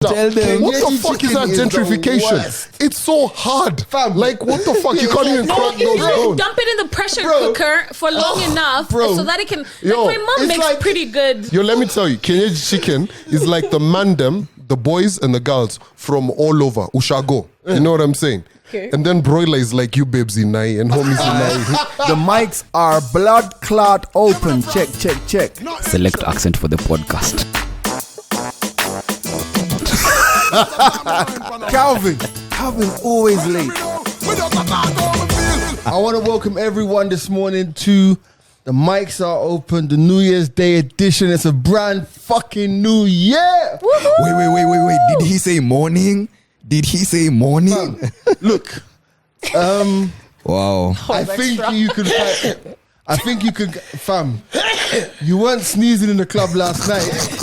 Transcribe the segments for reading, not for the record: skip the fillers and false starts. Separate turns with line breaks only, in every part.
Tell them.
What the fuck is that gentrification? It's so hard.
Fam.
Like, what the fuck? You can't even crack those bones.
Dump it in the pressure cooker for long enough so that it can.
Yo,
like my mom makes
like,
pretty good.
Yo, let me tell you, Kenyan chicken is like the mandem, the boys and the girls from all over Ushago. You know what I'm saying?
Okay.
And then broiler is like you babes in Nai and homies in Nai.
The mics are blood clot open. Check.
Select accent for the podcast.
Calvin always late. I want to welcome everyone this morning to the mics are open, the New Year's Day edition. It's a brand fucking new year.
Wait. Did he say morning?
Look,
Wow.
I think you could, fam. You weren't sneezing in the club last night.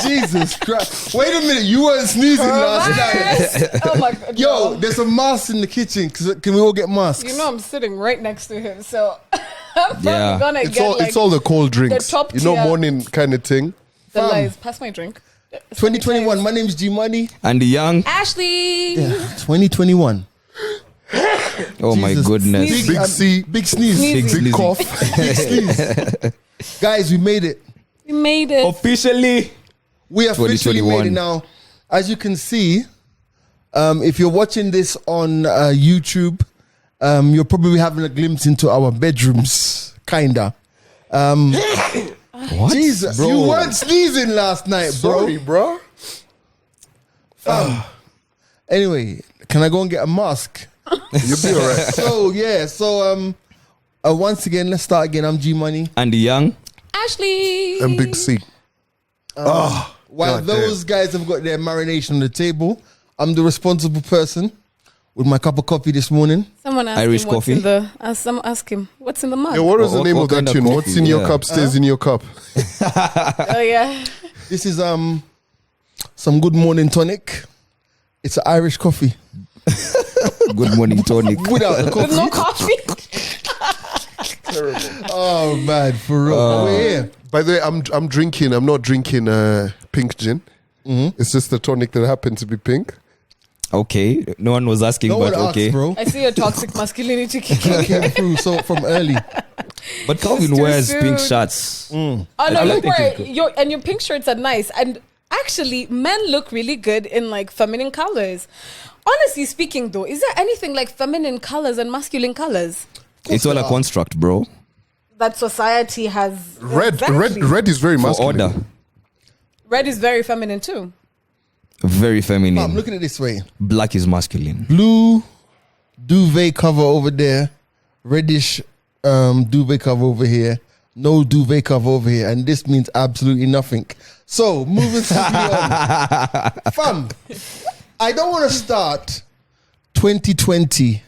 Jesus Christ. Wait a minute, you weren't sneezing last night.
Oh my god.
Yo, there's a mask in the kitchen. Can we all get masks?
You know I'm sitting right next to him, so I'm
Yeah.
gonna
It's
get
all
like
it's all the cold drinks.
top
You know,
tier.
morning kind of thing.
the
fam.
lies. Pass my drink.
2021, my name's G Money.
And the young.
Ashley.
Yeah, 2021.
Oh my
Jesus.
goodness.
Sneeze.
Big C,
Big sneeze.
Sneezy.
big cough.
Big sneeze. Guys, we made it.
We made it.
Officially.
We officially
2021.
made it now. As you can see, if you're watching this on YouTube, you're probably having a glimpse into our bedrooms, kinda.
What?
Jesus,
bro?
you weren't sneezing last night, bro.
Sorry, bro.
Anyway, can I go and get a mask?
You'll be alright.
So once again, let's start again. I'm G Money.
And the young.
Ashley.
And Big C.
While
God
those guys have got their marination on the table, I'm the responsible person with my cup of coffee this morning.
Someone asked
Irish
him what's
coffee?
in the. Someone ask him what's in the mug.
Yo, what was the
What-
name
what
of that
kind of
tune?
coffee?
What's in your
Yeah.
cup stays in your cup.
Oh yeah.
This is some good morning tonic. It's an Irish coffee
Good morning, tonic.
without the
With no
coffee.
coffee.
Oh man, for real. We're here.
By the way, I'm drinking. I'm not drinking pink gin. It's just the tonic that happened to be pink.
Okay. No one was asking,
No
but
one
okay.
asked, bro.
I see your toxic masculinity kicking.
I came through so from early.
But Calvin
Too
wears pink
soon.
shirts.
Oh no,
I
you
like
wear
thinking.
your pink shirts are nice, and actually, men look really good in like feminine colors. Honestly speaking, though, is there anything like feminine colors and masculine colors
It's all a construct, bro.
that society has?
Red
Exactly.
is very
For
masculine.
order.
Red is very feminine too.
Very
I'm
feminine.
looking at it this way.
Black is masculine.
Blue duvet cover over there. Reddish duvet cover over here. No duvet cover over here. And this means absolutely nothing. So, moving swiftly on. Fam, I don't want to start 2020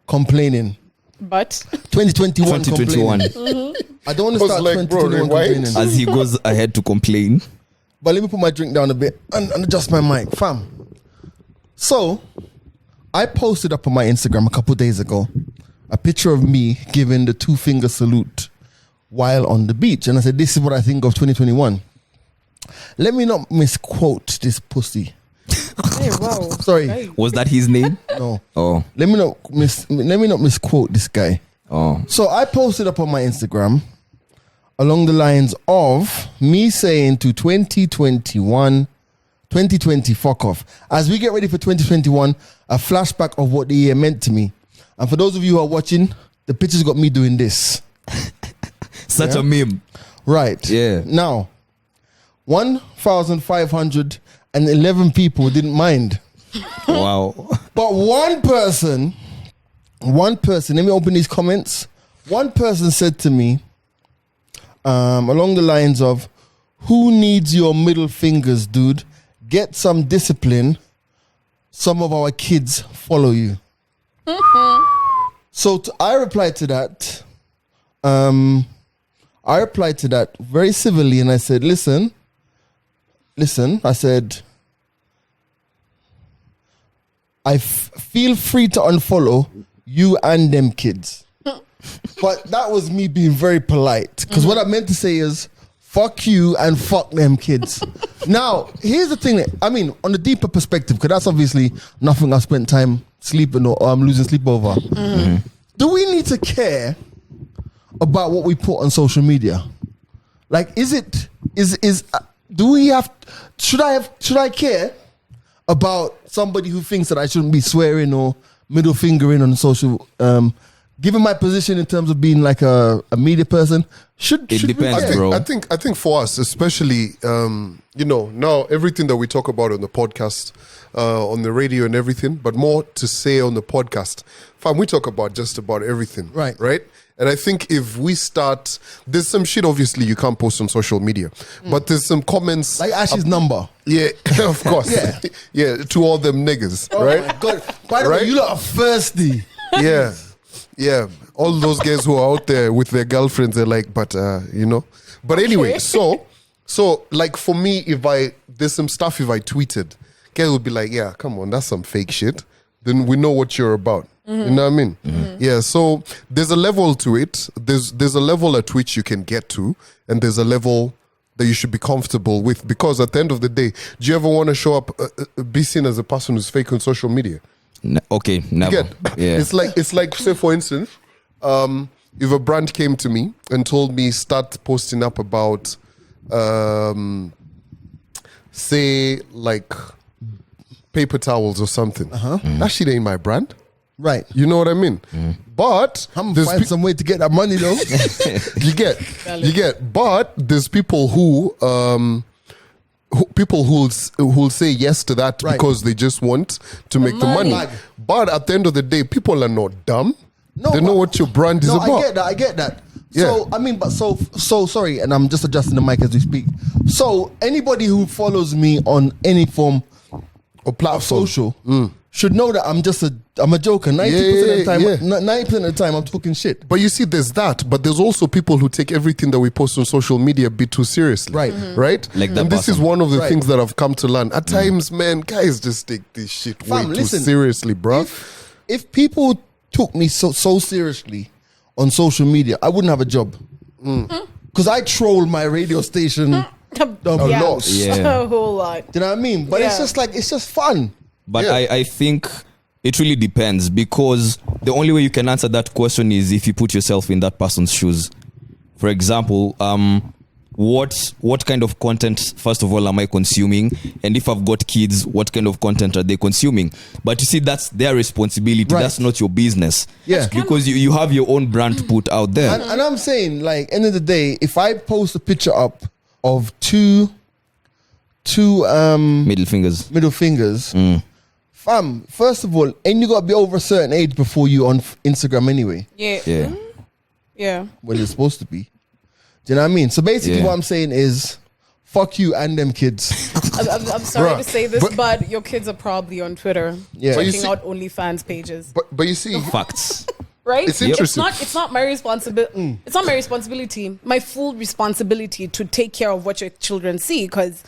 complaining.
But
2021
2021.
complaining. I don't want
I
to
was
start
like, bro,
2021
rewind.
complaining.
As he goes ahead to complain.
But let me put my drink down a bit and adjust my mic. Fam. So, I posted up on my Instagram a couple days ago a picture of me giving the 2-finger salute while on the beach. And I said, this is what I think of 2021. Let me not misquote this pussy.
hey, wow.
Sorry.
Hey.
Was that his name?
No.
Oh.
Let me not misquote this guy.
Oh.
So I posted up on my Instagram along the lines of me saying to 2021, 2020, fuck off. As we get ready for 2021, a flashback of what the year meant to me. And for those of you who are watching, the picture's got me doing this.
Such a meme.
Right.
Yeah.
Now, 1,511 people didn't mind.
Wow.
But one person, let me open these comments. One person said to me, along the lines of, who needs your middle fingers, dude? Get some discipline. Some of our kids follow you. So I replied to that. I replied to that very civilly, and I said, listen, I said, feel free to unfollow you and them kids. But that was me being very polite. Because what I meant to say is, fuck you and fuck them kids. Now, here's the thing. I mean, on the deeper perspective, because that's obviously nothing I spent time sleeping or I'm losing sleep over. Do we need to care about what we put on social media? Like, should I care about somebody who thinks that I shouldn't be swearing or middle fingering on social, given my position in terms of being like a media person? Should
depends,
we,
bro.
I think for us, especially, now everything that we talk about on the podcast, on the radio and everything, but more to say on the podcast. Fam, we talk about just about everything.
Right.
Right? And I think if we start, there's some shit obviously you can't post on social media, but there's some comments.
like Ash's number.
Yeah, of course.
Yeah.
Yeah, to all them niggas, right?
My God. By the way,
Right?
you lot are thirsty.
Yeah. Yeah. All those guys who are out there with their girlfriends, they're like, but, But anyway, so like for me, there's some stuff if I tweeted, guys would be like, yeah, come on, that's some fake shit. Then we know what you're about. You know what I mean? Yeah, so there's a level to it. There's a level at which you can get to, and there's a level that you should be comfortable with, because at the end of the day, do you ever want to show up, be seen as a person who's fake on social media?
Okay, never.
Get?
Yeah.
It's like say for instance, if a brand came to me and told me start posting up about say like paper towels or something. That shit ain't my brand.
Right.
You know what I mean? But
I'm
there's
gonna find some way to get that money though.
you get. But there's people who'll say yes to that
Right.
because they just want to make the money.
money.
But at the end of the day, people are not dumb.
No,
they know
but-
what your brand is
No,
about.
I get that.
Yeah.
So I mean, but so sorry, and I'm just adjusting the mic as we speak. So anybody who follows me on any form
Or platform.
social should know that I'm a joker. 90% of the time,
yeah.
90% of the time, I'm talking shit.
But you see, there's that. But there's also people who take everything that we post on social media a bit too seriously.
Right.
Right?
Like that
and this is
person.
one of the
Right.
things that I've come to learn. At times, man, guys just take this shit
Fam,
way
listen,
too seriously, bro.
If people took me so seriously on social media, I wouldn't have a job. Because I troll my radio station a lot.
Yeah.
A whole lot.
Do you know what I mean? But it's
Yeah.
just like, it's just fun.
But
Yeah.
I think it really depends, because the only way you can answer that question is if you put yourself in that person's shoes. For example, what kind of content, first of all, am I consuming? And if I've got kids, what kind of content are they consuming? But you see, that's their responsibility.
Right.
That's not your business.
Yeah.
Because you have your own brand to put out there.
And I'm saying, like, end of the day, if I post a picture up of two
Middle fingers.
middle fingers, fam, first of all, and you got to be over a certain age before you on Instagram anyway,
Yeah.
Yeah.
Yeah.
when you're supposed to be. Do you know what I mean? So basically
Yeah.
what I'm saying is, fuck you and them kids.
I'm sorry
Bruh,
to say this,
but-
but your kids are probably on Twitter
Yeah. But
you
checking
see-
out OnlyFans pages.
But you see,
Facts.
Right?
It's interesting.
It's not my responsibility. It's not my responsibility. My full responsibility to take care of what your children see, because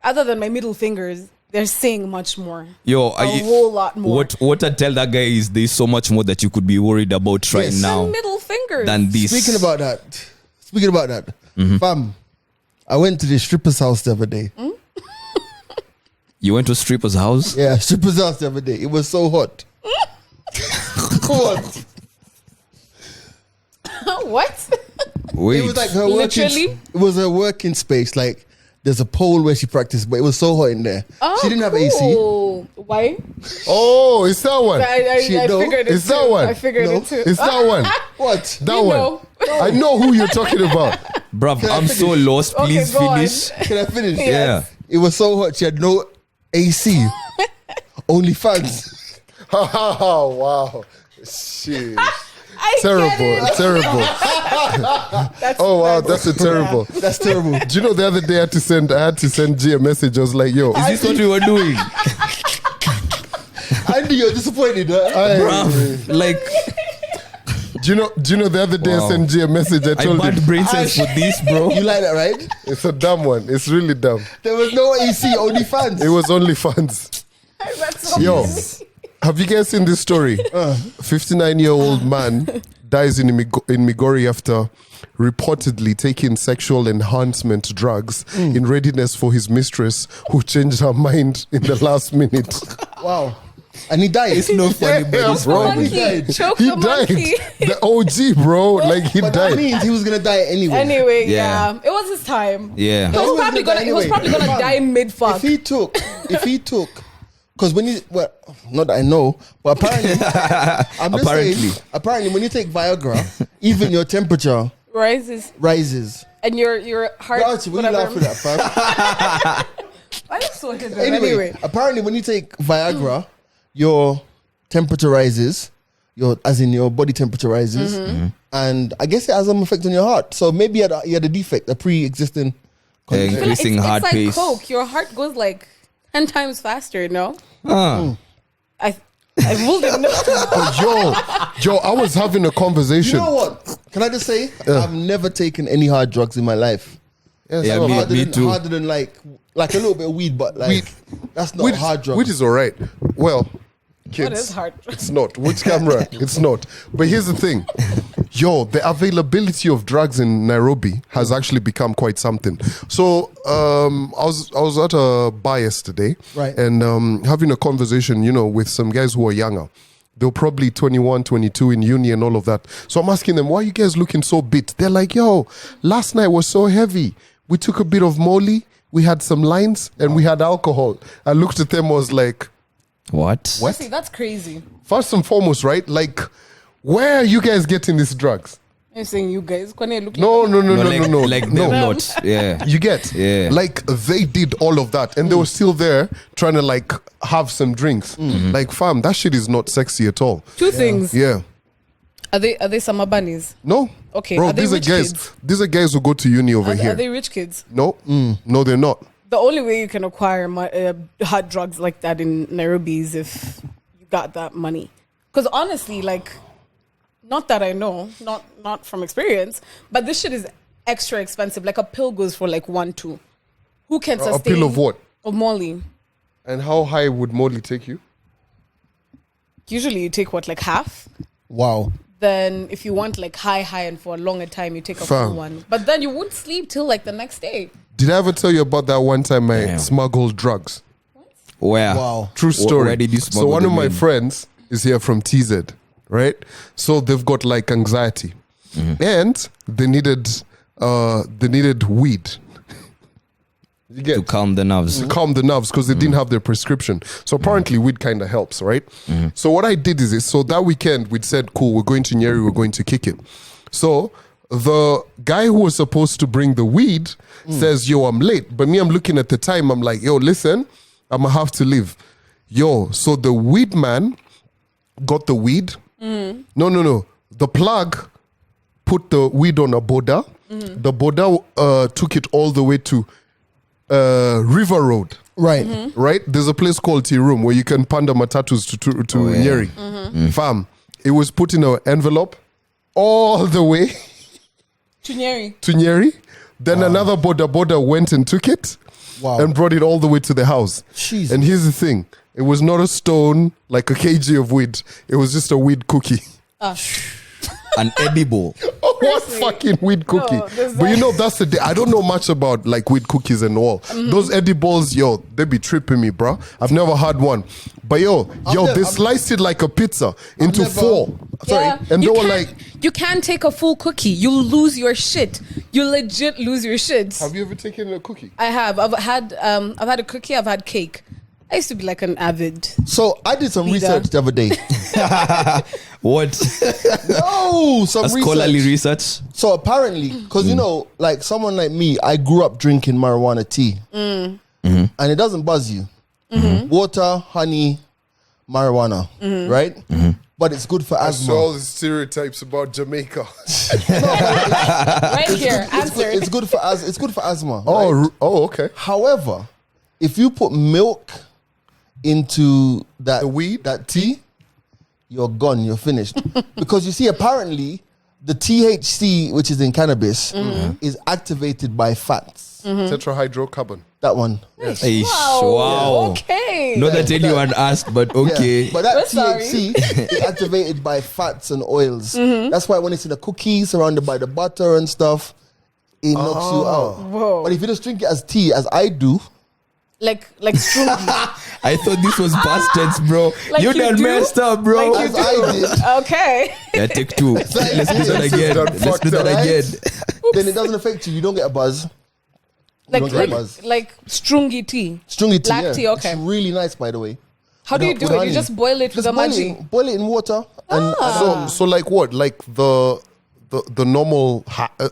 other than my middle fingers, they're saying much more.
Yo,
A whole lot more.
What I tell that guy is there's so much more that you could be worried about right
Yes.
now
Middle fingers.
than this.
Speaking about that, fam, I went to the stripper's house the other day.
You went to a stripper's house?
Yeah, stripper's house the other day. It was so hot. What?
What?
Wait.
It was like her working.
Literally?
It was her working space. Like there's a pole where she practiced, but it was so hot in there. She didn't have AC.
cool. Why?
oh, it's that one.
I
She know.
figured it
Is
too.
that one?
I figured
No.
it too.
It's that one.
What?
That
You
one.
know.
I know who you're talking about.
Bruv,
Can I
I'm so
finish?
lost.
Okay,
Please
go on.
finish.
Can I finish?
Yeah.
It was so hot. She had no AC. Only fans.
Oh, wow. Shit.
I get
Terrible.
it.
Terrible.
That's
Oh, wow. That's a terrible.
That's terrible.
Do you know the other day I had to send G a message. I was like, yo,
Is this what we were doing?
I knew you're disappointed. Huh?
Bruv, like,
do you know the other day
Wow.
I sent G a message. I
I
told
bad
him
brain cells for this, bro.
You like that, right?
it's a dumb one. It's really dumb.
There was no AC. Only fans.
It was only fans.
That's so
Yo,
funny.
have you guys seen this story? 59-year-old man dies in Migori after reportedly taking sexual enhancement drugs in readiness for his mistress, who changed her mind in the last minute.
Wow. And he died.
It's no funny, but
Yeah,
it's
bro.
funny.
He died.
Choke
He
the
died.
monkey.
The OG, bro. Like, he
But that
died.
means he was gonna die anyway.
Anyway,
Yeah.
yeah. It was his time.
Yeah.
He was
Always
probably
gonna die
gonna. He was
anyway.
probably gonna
Fam,
die mid fuck.
If he took, because when you, well, not that I know, but apparently, I'm just saying, apparently when you take Viagra, even your temperature
Rises
rises.
and your heart.
Archie, what are you laughing at, fam?
I just saw his
Anyway, apparently when you take Viagra, your temperature rises, as in your body temperature rises, and I guess it has some effect on your heart. So maybe he had a defect, a pre-existing condition.
Increasing heart
it's like
pace.
Coke. Your heart goes like 10 times faster. No,
Ah.
I ruled it. No.
Yo, I was having a
You
conversation.
know what? Can I just say, I've never taken any hard drugs in my life.
Yes,
Yeah,
so
me too.
Harder than like a little bit of weed, but like
Weed.
that's not
Weed,
hard drugs.
weed is all right. Well, kids,
What is hard?
it's not. Which camera? It's not. But here's the thing. Yo, the availability of drugs in Nairobi has actually become quite something. So I was at a bar yesterday,
Right.
and having a conversation, with some guys who are younger. They were probably 21, 22 in uni and all of that. So I'm asking them, why are you guys looking so bit? They're like, yo, last night was so heavy. We took a bit of molly, we had some lines, and we had alcohol. I looked at them, was like,
What?
See, that's crazy.
first and foremost, right? Like, where are you guys getting these drugs?
I'm saying you guys. Look
No.
Like them lot. Yeah.
You get?
Yeah.
Like, they did all of that, and they were still there trying to, like, have some drinks. Like, fam, that shit is not sexy at all.
Two things.
Yeah.
Are they summer bunnies?
No.
Okay,
Bro,
are they
these are
rich
guys.
kids?
These are guys who go to uni over
Are
here.
they rich kids?
No. No, they're not.
The only way you can acquire hard drugs like that in Nairobi is if you got that money. Because honestly, like, not that I know, not from experience, but this shit is extra expensive. Like a pill goes for like 1-2. Who can sustain
A pill of what?
Of Molly.
And how high would Molly take you?
Usually you take what, like half?
Wow.
Then if you want like high and for a longer time, you take a
Fam.
full one. But then you won't sleep till like the next day.
Did I ever tell you about that one time I
Damn.
smuggled drugs?
Where?
Wow.
True story.
Where did you
So
smuggle
one of
them
my
in?
friends is here from TZ, right? So they've got like anxiety, and they needed weed. You get
To calm the nerves.
to calm the nerves because they didn't have their prescription. So apparently weed kind of helps, right? So what I did is so that weekend we'd said, cool, we're going to Nyeri, we're going to kick it. So the guy who was supposed to bring the weed says, yo, I'm late. But me, I'm looking at the time, I'm like, yo, listen, I'm gonna have to leave. Yo, so the weed man got the weed. No. The plug put the weed on a border. The border took it all the way to River Road.
Right.
Right? There's a place called Tea Room where you can panda matatus to
yeah.
Nyeri. Fam, it was put in an envelope all the way
Chunyeri.
to Nyeri. Then another border went and took it and brought it all the way to the house.
Jesus.
And here's the thing. It was not a stone, like a kg of weed. It was just a weed cookie.
An edible.
What fucking weed cookie?
there's
But you know, that's the day. I don't know much about like weed cookies and all. Those edibles, yo, they be tripping me, bro. I've never had one. But they sliced it like a pizza into
never-
4. Sorry.
Yeah.
And they
You
were
can't-
like,
you can't take a full cookie. You'll lose your shit. You legit lose your shit.
have you ever taken a cookie?
I have. I've had a cookie. I've had cake. I used to be like an avid.
So I did some
Leader.
research the other day.
What?
Some
A scholarly research?
So apparently, because you know, like someone like me, I grew up drinking marijuana tea, and it doesn't buzz you. Water, honey, marijuana, right? But it's good for
So
asthma.
all the stereotypes about Jamaica.
Right here, answered.
It's good for asthma. right?
Oh, okay.
However, if you put milk into that
The weed?
that tea, you're gone. You're finished. Because you see, apparently, the THC, which is in cannabis, is activated by fats.
Tetrahydrocarbon.
That one.
Eish,
Wow.
wow.
Okay.
Not that anyone asked, but okay.
Yeah. But that
We're sorry.
THC is activated by fats and oils. That's why when it's in the cookies, surrounded by the butter and stuff, it knocks you out.
Whoa.
But if you just drink it as tea, as I do,
Like strungy.
I thought this was past tense, bro.
Like
you
you
done
do?
messed up, bro.
Like
as I did,
Okay.
Yeah, take two. Let's do that again.
done
Let's do
fucked
that
up, right?
again.
then it doesn't affect you. You don't get a buzz.
Like
don't get buzz.
like strungy tea.
Stringy tea,
Black
yeah.
tea, okay.
It's really nice, by the way.
How do you do
With
it?
honey.
You just boil it with
Just
the
boil
maji.
it in water. And
So like what? Like the normal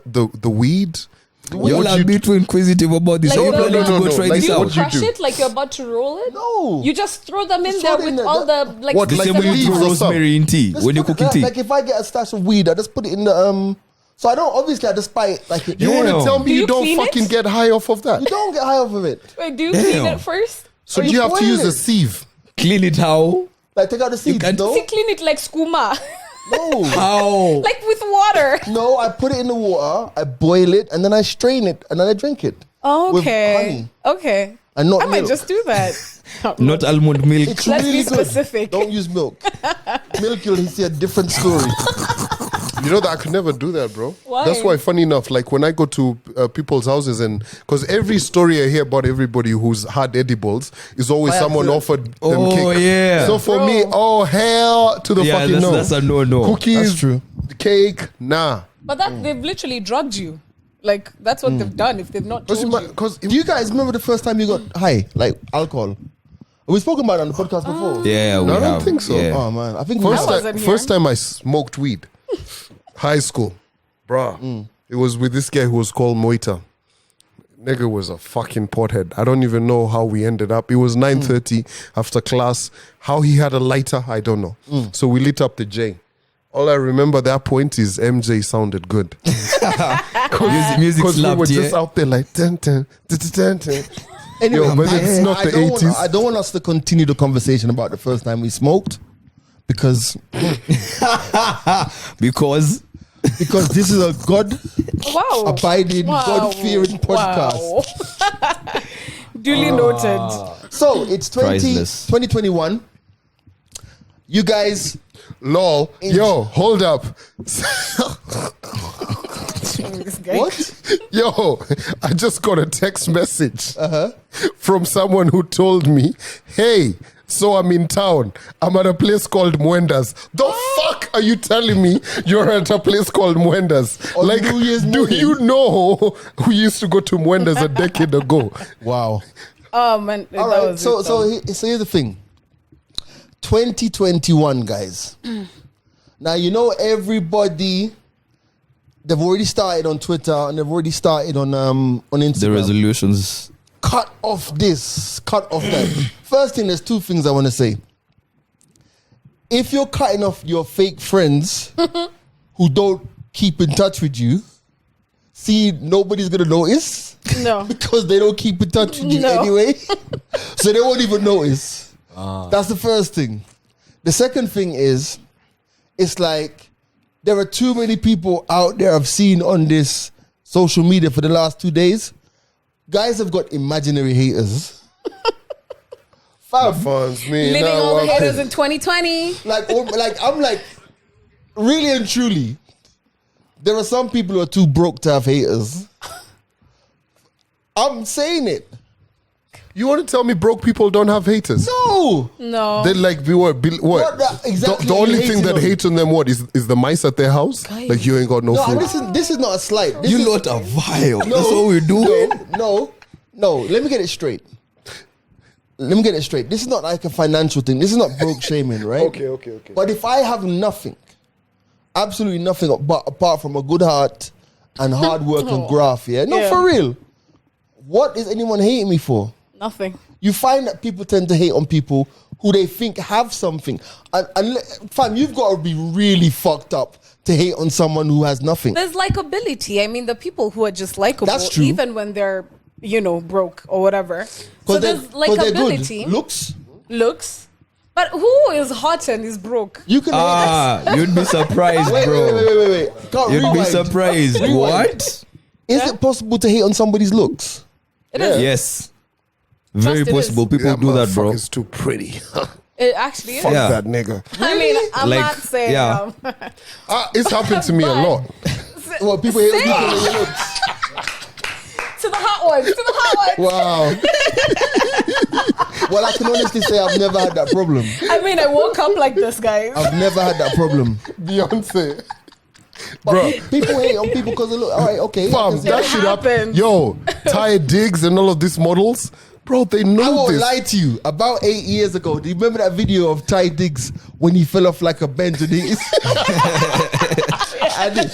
the weed?
You all
What
are
you
a bit too inquisitive about this.
Like
Are you
the-
planning to
No,
go
no,
try
like
this
Do you
what
out?
you
crush
do?
it like you're about to roll it?
No.
You just throw them in
Just
there
throw it in
with
there.
all the like.
What,
The
like
same way you
leaves
do
or something?
rosemary in tea
Just
when you're
put it
cooking
there.
tea.
Like if I get a stash of weed, I just put it in the So I don't obviously I just buy it like
You want to
Damn.
tell me
Do
you
you
don't
clean
fucking
it?
get high off of that?
you don't get high off of it.
Wait, do you clean
Damn.
it first?
So
Or
you
you
have to
boil
use a
it.
sieve.
Clean it how?
Like take out the seeds.
can't-
No,
See, clean it like skooma,
no,
How?
like with water.
no. I put it in the water. I boil it and then I strain it and then I drink it. With
Okay.
honey.
Okay.
And not
I might
milk.
just do that.
Not almond milk.
It's
Let's
really
be
good.
specific.
Don't use milk. Milk, you'll see a different story.
You know that I could never do that, bro.
Why?
That's why, funny enough, like when I go to people's houses and because every story I hear about everybody who's had edibles is always
By
someone
accident.
offered them
Oh,
cake.
yeah.
So for me, oh hell to the
Yeah,
fucking
that's-
no.
that's a no-no.
Cookies,
That's true.
cake, nah.
But that they've literally drugged you. Like that's what they've done. If they've not told you.
Because
Do you guys remember the first time you got high, like alcohol? We've spoken about it on the podcast before.
Yeah, we
I don't
have.
think so.
Yeah.
Oh man, I think we
First
have.
wasn't here.
first time I smoked weed, high school, bruh. It was with this guy who was called Moita. Nigga was a fucking pothead. I don't even know how we ended up. It was 9:30 after class. How he had a lighter, I don't know. So we lit up the J. All I remember at that point is MJ sounded good.
Music
Because we were
slapped,
just
yeah.
out there like, dun, dun, dun, dun, dun, dun.
Anyway,
Yo, but it's not the
don't
80s.
I don't want us to continue the conversation about the first time we smoked because
Because
this is a God
Wow.
abiding,
Wow.
God fearing podcast.
Wow. Duly noted.
So it's
Priceless.
2021. You guys,
Lol. Yo, hold up.
This guy.
what?
Yo, I just got a text message from someone who told me, hey, so I'm in town. I'm at a place called Mwenda's. The fuck are you telling me you're at a place called Mwenda's?
On
Like,
New Year's
do
morning.
you know who used to go to Mwenda's a decade ago?
Wow.
Oh man.
All right. So here's the thing. 2021, guys. Now you know everybody. They've already started on Twitter and they've already started on Instagram.
the resolutions.
Cut off this, cut off that. First thing, there's two things I want to say. If you're cutting off your fake friends who don't keep in touch with you, see, nobody's gonna notice
No.
because they don't keep in touch with you
No.
anyway. So they won't even notice. That's the first thing. The second thing is, it's like there are too many people out there I've seen on this social media for the last 2 days. Guys have got imaginary haters. Fam,
Funds me.
Living
now
all the
I'm-
haters in 2020.
I'm like, really and truly, there are some people who are too broke to have haters. I'm saying it.
You want to tell me broke people don't have haters?
No.
No.
They like be what?
What the- exactly
The
are
only
you
thing
hating
that
on?
hates on them what is the mice at their house?
Guys.
Like you ain't got no
No,
food.
this is not a slight. This
You
is,
lot are vile.
No,
That's what we do.
No. Let me get it straight. This is not like a financial thing. This is not broke shaming, right?
Okay.
But if I have nothing, absolutely nothing apart from a good heart and hard work and graft, yeah? No,
Yeah.
for real. What is anyone hating me for?
Nothing.
You find that people tend to hate on people who they think have something. And fam, you've got to be really fucked up to hate on someone who has nothing.
There's likability. I mean, the people who are just likable,
That's true.
even when they're, broke or whatever. So there's
Because they're
likability.
good. Looks,
Looks. But who is hot and is broke?
You can hate
You'd be surprised,
Wait,
bro.
wait. Can't
You'd be
rewind.
surprised.
Rewind.
What?
Is it possible to hate on somebody's looks?
It is.
Yes. Very
Trust it
possible.
is.
People do that, bro.
It's too pretty.
It actually is.
Fuck
Yeah.
that nigga.
I mean, I'm
Like,
not saying.
yeah.
It's happened to me a
But-
lot.
Well, people hate on
Same.
people on your looks.
To the hot ones. To the hot ones.
Wow. Well, I can honestly say I've never had that problem.
I mean, I woke up like this, guys.
I've never had that problem.
Beyonce.
But
Bro.
people hate on people because they look. All right, okay. I
Fam,
can see
that
that.
shit happen.
happens.
Yo, Ty Diggs and all of these models, bro, they
I
know
won't
this.
lie to you. About 8 years ago, do you remember that video of Ty Diggs when he fell off like a bench and he?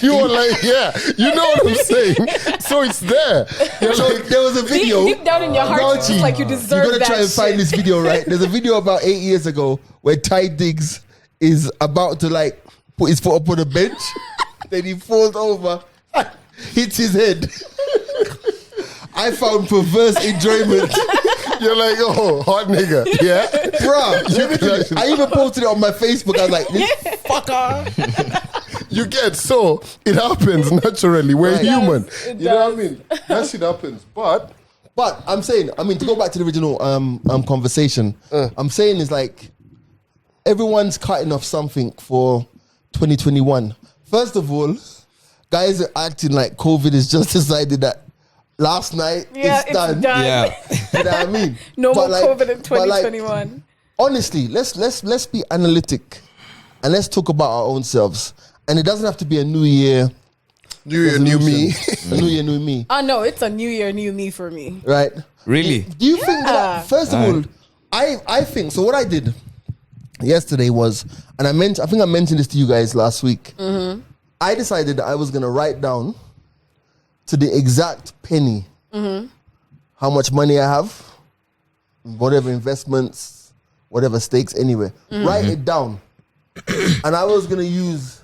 You were like, yeah, you know what I'm saying. So it's there. You're
So
like,
there was a video.
Deep down in your heart, it's just like you deserve
You're gonna
that
try and find
shit.
this video, right? There's a video about 8 years ago where Ty Diggs is about to like put his foot up on a bench, then he falls over, hits his head. I found perverse enjoyment,
you're like, oh, hot nigga. Yeah.
bruh. I even posted it on my Facebook. I was like, this fucker.
You get so it happens naturally. We're
Right.
human.
It
You know what I
does.
mean? That shit happens. But
I'm saying, to go back to the original conversation, I'm saying is like everyone's cutting off something for 2021. First of all, guys are acting like COVID has just decided that last night
Yeah,
it's done.
Yeah.
You know what I mean?
No
But
more
like-
COVID in
but like,
2021.
honestly, let's be analytic and let's talk about our own selves. And it doesn't have to be a new year.
New year, new me.
A new year, new me.
Oh no, it's a new year, new me for me.
Right?
Really?
Do you think that, first of all, I think, so what I did yesterday was, and I think I mentioned this to you guys last week. I decided that I was going to write down to the exact penny how much money I have, whatever investments, whatever stakes, anyway. Write it down. And I was going to use,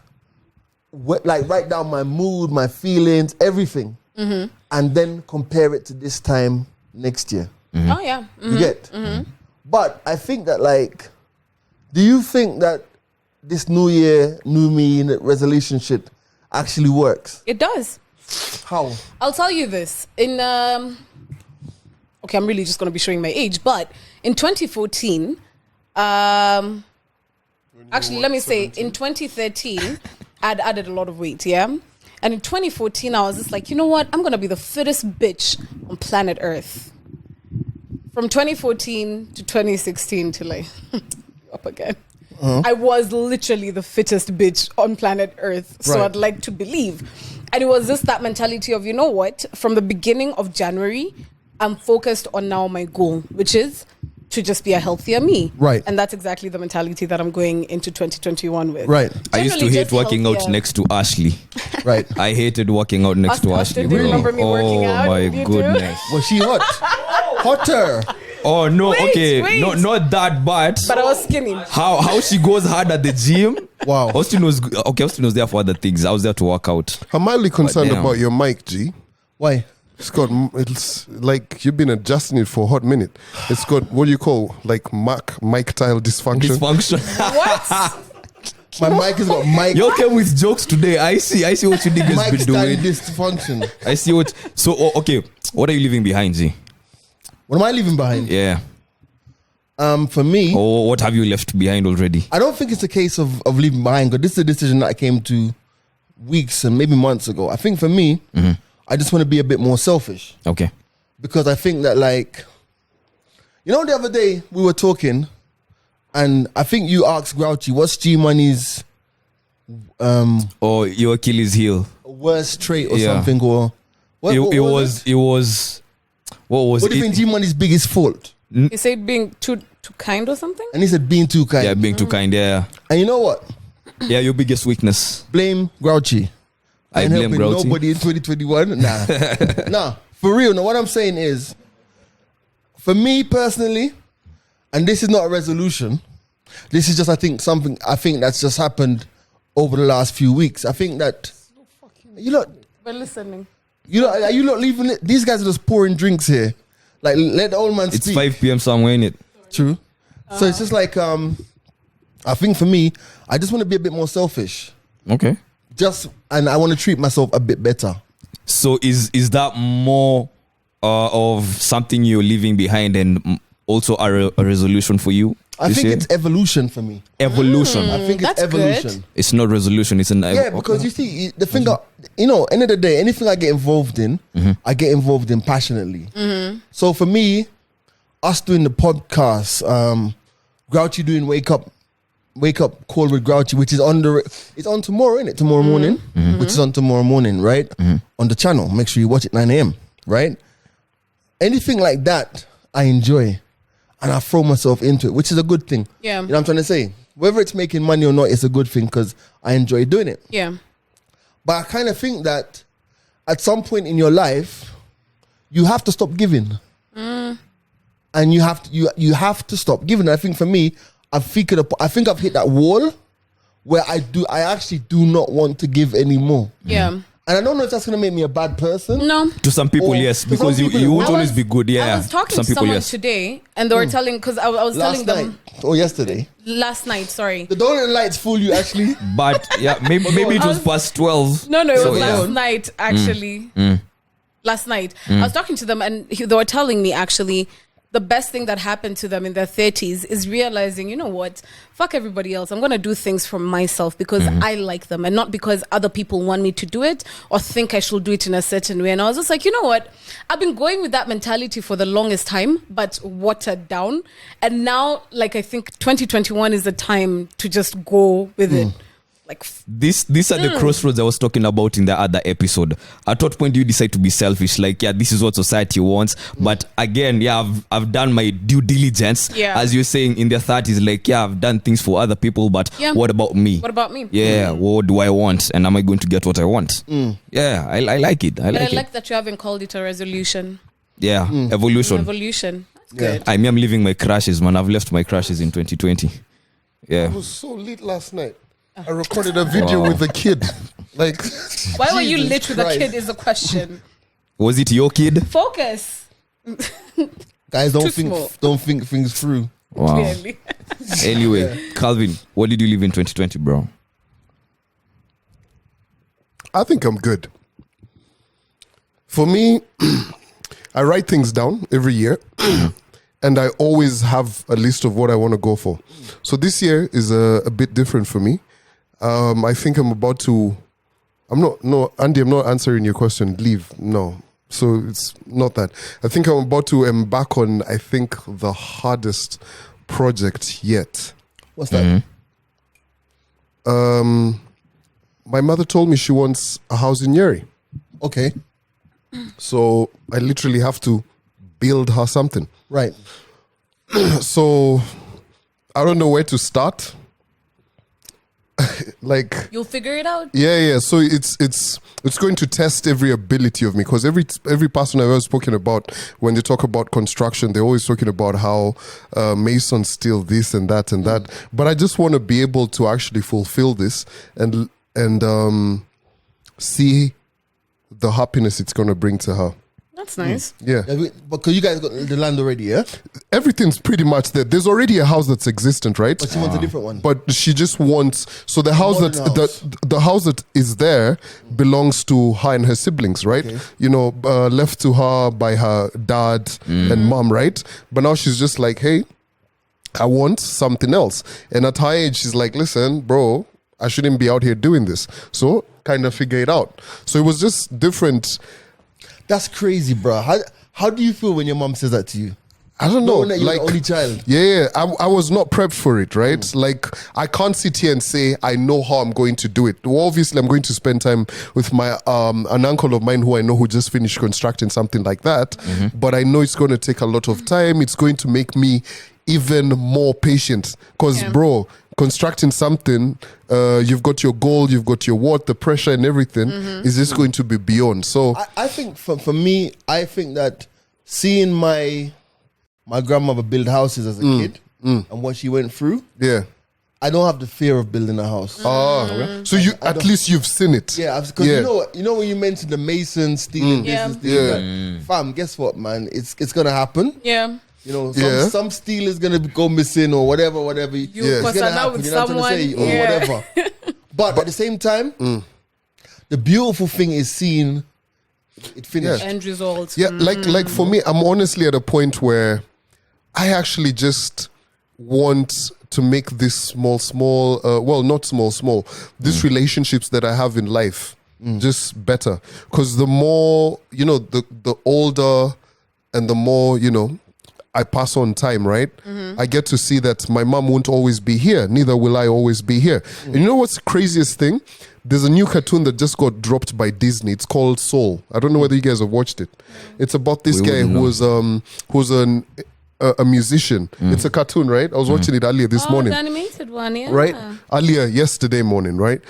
write down my mood, my feelings, everything. And then compare it to this time next year.
Oh yeah.
You get? But I think that, like, do you think that this new year, new me resolution shit actually works?
It does.
How?
I'll tell you this. In okay, I'm really just going to be showing my age, but in 2014, actually, let me say, in 2013, I'd added a lot of weight, yeah? And in 2014, I was just like, you know what? I'm going to be the fittest bitch on planet Earth. From 2014 to 2016 to like, up again. I was literally the fittest bitch on planet Earth. So
Right.
I'd like to believe. And it was just that mentality of, you know what? From the beginning of January, I'm focused on now my goal, which is to just be a healthier me.
Right.
And that's exactly the mentality that I'm going into 2021 with.
Right,
I used to
Generally
hate
just
working out
healthier.
next to Ashley.
right.
I hated working out next to
Austin,
Ashley,
do you
bro.
remember me working out?
Oh my
You do?
goodness.
Was she hot? Hotter.
Oh no,
Wait,
okay.
wait.
Not that bad.
But I was skinny.
How she goes hard at the gym.
Wow.
Austin was there for other things. I was there to work out.
I'm mildly concerned
damn.
about your mic, G.
Why?
It's like you've been adjusting it for a hot minute. It's got, what do you call, like mic tile dysfunction?
Dysfunction.
What?
My mic has got mic.
You came with jokes today. I see what you niggas
Mic
been
stand
doing.
dysfunction.
I see what. So okay, what are you leaving behind, G?
What am I leaving behind?
Yeah.
For me,
Or what have you left behind already?
I don't think it's a case of leaving behind, but this is a decision that I came to weeks and maybe months ago. I think for me, I just want to be a bit more selfish
Okay.
because I think that, like, you know, the other day we were talking and I think you asked Grouchy, what's G Money's
Or your Achilles heel.
worst trait or
Yeah.
something? Or what,
It
what
was. What was
What do you
it?
think G Money's biggest fault?
You said being too kind or something?
And he said being too kind.
Yeah, being too kind. Yeah.
And you know what?
Yeah, your biggest weakness.
Blame Grouchy.
I
Ain't
blame
helping
Grouchy.
nobody in 2021. Nah. Nah. For real. Now, what I'm saying is, for me personally, and this is not a resolution, this is just, I think that's just happened over the last few weeks. I think that you lot,
We're listening.
are you not leaving it? These guys are just pouring drinks here. Like, let the old man
It's
speak.
5 p.m. somewhere in it.
True. So it's just like I think for me, I just want to be a bit more selfish.
Okay.
And I want to treat myself a bit better.
So is that more of something you're leaving behind and also a resolution for you?
I think it's evolution for me.
Evolution.
I think it's
That's
evolution.
good.
It's not resolution. It's an
Yeah, because you see, the thing that, end of the day, anything I get involved in, I get involved in passionately. So for me, us doing the podcast, Grouchy doing wake up call with Grouchy, which is it's on tomorrow, isn't it? Tomorrow morning, which is on tomorrow morning, right? On the channel. Make sure you watch it 9 a.m. Right? Anything like that, I enjoy, and I throw myself into it, which is a good thing.
Yeah.
You know what I'm trying to say? Whether it's making money or not, it's a good thing because I enjoy doing it.
Yeah.
But I kind of think that at some point in your life, you have to stop giving. And you have to stop giving. I think for me, I think I've hit that wall where I actually do not want to give anymore.
Yeah.
And I don't know if that's going to make me a bad person.
No.
to some people,
Or
yes,
to
because
some people,
you won't
I
always
was-
be good. Yeah.
I was talking
some
to
people,
someone
yes.
today, and they were telling, because I was
Last
telling
night
them
or yesterday.
last night. Sorry.
The don't let the lights fool you, actually.
But yeah, maybe it was past 12.
No, it
So,
was
yeah.
last night actually. Last night, I was talking to them, and they were telling me actually the best thing that happened to them in their 30s is realizing, you know what, fuck everybody else. I'm going to do things for myself because I like them and not because other people want me to do it or think I should do it in a certain way. And I was just like, you know what, I've been going with that mentality for the longest time, but watered down. And now, like, I think 2021 is the time to just go with it. Like,
These are the crossroads I was talking about in the other episode. At what point do you decide to be selfish? Like, yeah, this is what society wants. But again, yeah, I've done my due diligence.
Yeah.
As you're saying, in their 30s, like, yeah, I've done things for other people, but
Yeah.
what about me?
what about me?
Yeah, what do I want? And am I going to get what I want? Yeah, I like it. I
But I
like it.
like that you haven't called it a resolution.
Yeah, evolution.
Evolution. That's
Yeah.
good.
I'm leaving my crashes, man. I've left my crashes in 2020. Yeah.
I was so lit last night. I recorded a video with a kid. Like,
Why were you
Jesus
lit with a
Christ.
kid is the question.
Was it your kid?
Focus.
Guys,
Too small.
don't think things through.
Wow.
Clearly.
Anyway, Calvin, what did you live in 2020, bro?
I think I'm good. For me, I write things down every year. And I always have a list of what I want to go for. So this year is a bit different for me. I think I'm about to... Andy, I'm not answering your question. Leave. No. So it's not that. I think I'm about to embark on, I think, the hardest project yet.
What's that?
My mother told me she wants a house in Nyeri.
Okay.
So I literally have to build her something.
Right.
So I don't know where to start. Like,
You'll figure it out.
yeah. So it's going to test every ability of me, because every person I've ever spoken about, when they talk about construction, they're always talking about how masons steal this and that and that. But I just want to be able to actually fulfill this and see the happiness it's going to bring to her.
That's nice.
Yeah.
Because you guys got the land already, yeah?
Everything's pretty much there. There's already a house that's existent, right?
But she wants a different one.
But she just wants, so the house that
Modern house.
the house that is there belongs to her and her siblings, right?
Okay.
You know, left to her by her dad and mom, right? But now she's just like, hey, I want something else. And at her age, she's like, listen, bro, I shouldn't be out here doing this. So kind of figure it out. So it was just different.
That's crazy, bro. How do you feel when your mom says that to you?
I don't know.
Knowing that you're
Like,
the only child.
Yeah, I was not prepped for it, right? Like, I can't sit here and say I know how I'm going to do it. Well, obviously, I'm going to spend time with my an uncle of mine who I know who just finished constructing something like that. But I know it's going to take a lot of time. It's going to make me even more patient. Because, bro, constructing something, you've got your goal, you've got your what, the pressure and everything is just going to be beyond. So
I think for me, I think that seeing my grandmother build houses as a kid and what she went through,
yeah.
I don't have the fear of building a house.
So you at least you've seen it.
Yeah, because you know when you mentioned the masons stealing this
Yeah.
and stealing that, fam, guess what, man? It's gonna happen.
Yeah.
You know,
Yeah.
some steel is gonna go missing or whatever.
You
Yeah.
cross
It's gonna
that
happen,
with
you know what I'm trying to
someone.
say, or whatever. But at the same time, the beautiful thing is seeing it finish.
Yeah.
End result.
Yeah, like for me, I'm honestly at a point where I actually just want to make this small, well, not small, these relationships that I have in life just better. Because the more, you know, the older and the more, you know, I pass on time, right? I get to see that my mom won't always be here. Neither will I always be here. And you know what's the craziest thing? There's a new cartoon that just got dropped by Disney. It's called Soul. I don't know whether you guys have watched it. It's about this
We
guy
wouldn't
who's a musician. It's a cartoon, right? I was watching it earlier this morning.
The animated one, yeah.
Right? Earlier yesterday morning, right?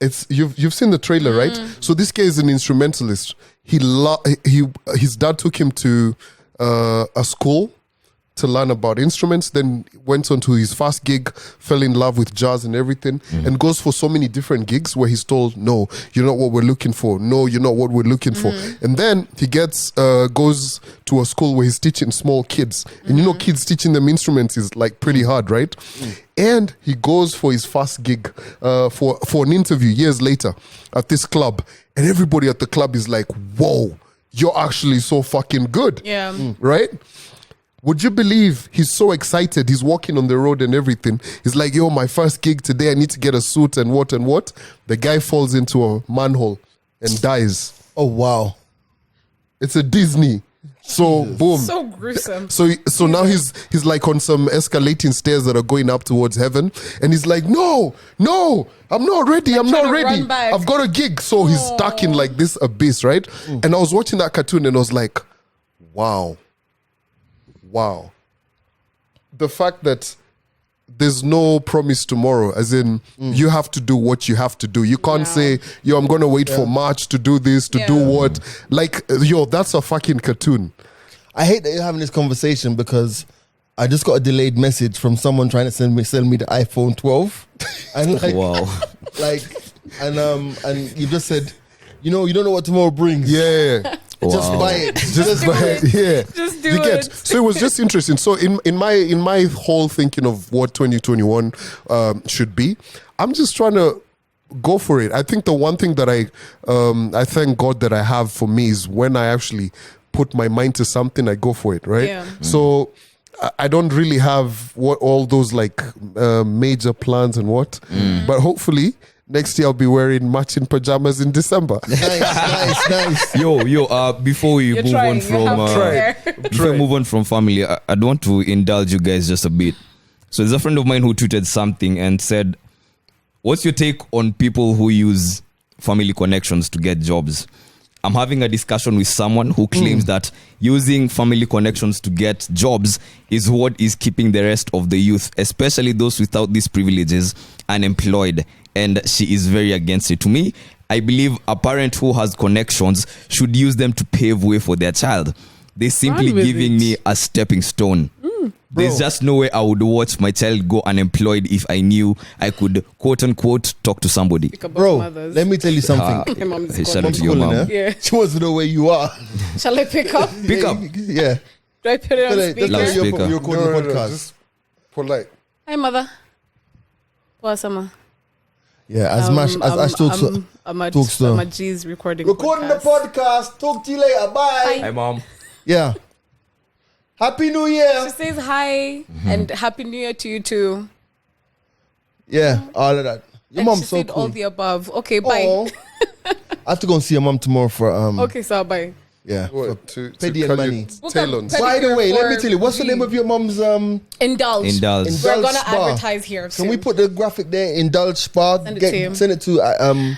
It's you've seen the trailer, right? So this guy is an instrumentalist. His dad took him to a school to learn about instruments, then went on to his first gig, fell in love with jazz and everything, and goes for so many different gigs where he's told, no, you're not what we're looking for. No, you're not what we're looking for. And then he goes to a school where he's teaching small kids. And you know, kids teaching them instruments is like pretty hard, right? And he goes for his first gig for an interview years later at this club. And everybody at the club is like, whoa, you're actually so fucking good.
Yeah.
Right? Would you believe he's so excited? He's walking on the road and everything. He's like, yo, my first gig today. I need to get a suit and what and what. The guy falls into a manhole and dies.
Oh wow.
It's a Disney. So boom.
So gruesome.
So now he's like on some escalating stairs that are going up towards heaven, and he's like, no, I'm not ready. I'm not
trying to
ready.
run back.
I've got a gig. So he's stuck in like this abyss, right? And I was watching that cartoon and I was like, wow. The fact that there's no promise tomorrow, as in you have to do what you have to do. You can't say, yo, I'm gonna wait for March to do this, to do what. Like, yo, that's a fucking cartoon.
I hate that you're having this conversation because I just got a delayed message from someone trying to sell me the iPhone 12. And like,
Wow.
and you just said, you know, you don't know what tomorrow brings.
Yeah.
Just buy it.
Just by yeah.
Just do
You get
it.
so it was just interesting. So in my whole thinking of what 2021 should be, I'm just trying to go for it. I think the one thing that I thank God that I have for me is when I actually put my mind to something, I go for it, right?
Yeah.
So I don't really have what all those like major plans and what, but hopefully next year I'll be wearing matching pajamas in December.
Nice.
Yo, before we
You're
move
trying.
on from before we move on from family, I'd want to indulge you guys just a bit. So there's a friend of mine who tweeted something and said, what's your take on people who use family connections to get jobs? I'm having a discussion with someone who claims that using family connections to get jobs is what is keeping the rest of the youth, especially those without these privileges, unemployed. And she is very against it. To me, I believe a parent who has connections should use them to pave way for their child. They're simply
Run with
giving
it.
me a stepping stone. There's just no way I would watch my child go unemployed if I knew I could, quote unquote, talk to somebody.
Bro, let me tell you something.
My mom's
Shout out
calling.
to your
Calling,
mom.
eh?
Yeah.
She wants to know where you are.
Shall I pick up?
Pick up.
Yeah.
Do I put it on
Just
speaker?
tell her
Loudspeaker.
you're recording the podcast.
just polite.
Hi, mother. What's up?
Yeah, as Ash talks to
I'm a
talks to-
G's recording
the
podcast.
podcast. Talk to you later. Bye.
Hi, mom.
Yeah. Happy New
She
Year.
says hi and Happy New Year to you too.
Yeah, all of that. Your
And
mom's
she
so
said all
cool.
the above. Okay, bye.
Aw. I have to go and see your mom tomorrow for
Okay, so bye.
yeah.
What, to
Petty and
cut your
Manny.
tailons.
Book a
By the way, let me
for
tell you, what's the
G.
name of your mom's
Indulge.
Indulge.
We're
Indulge
gonna
Spa.
advertise here.
Can we put the graphic there? Indulge Spa.
Send it to him.
Send it to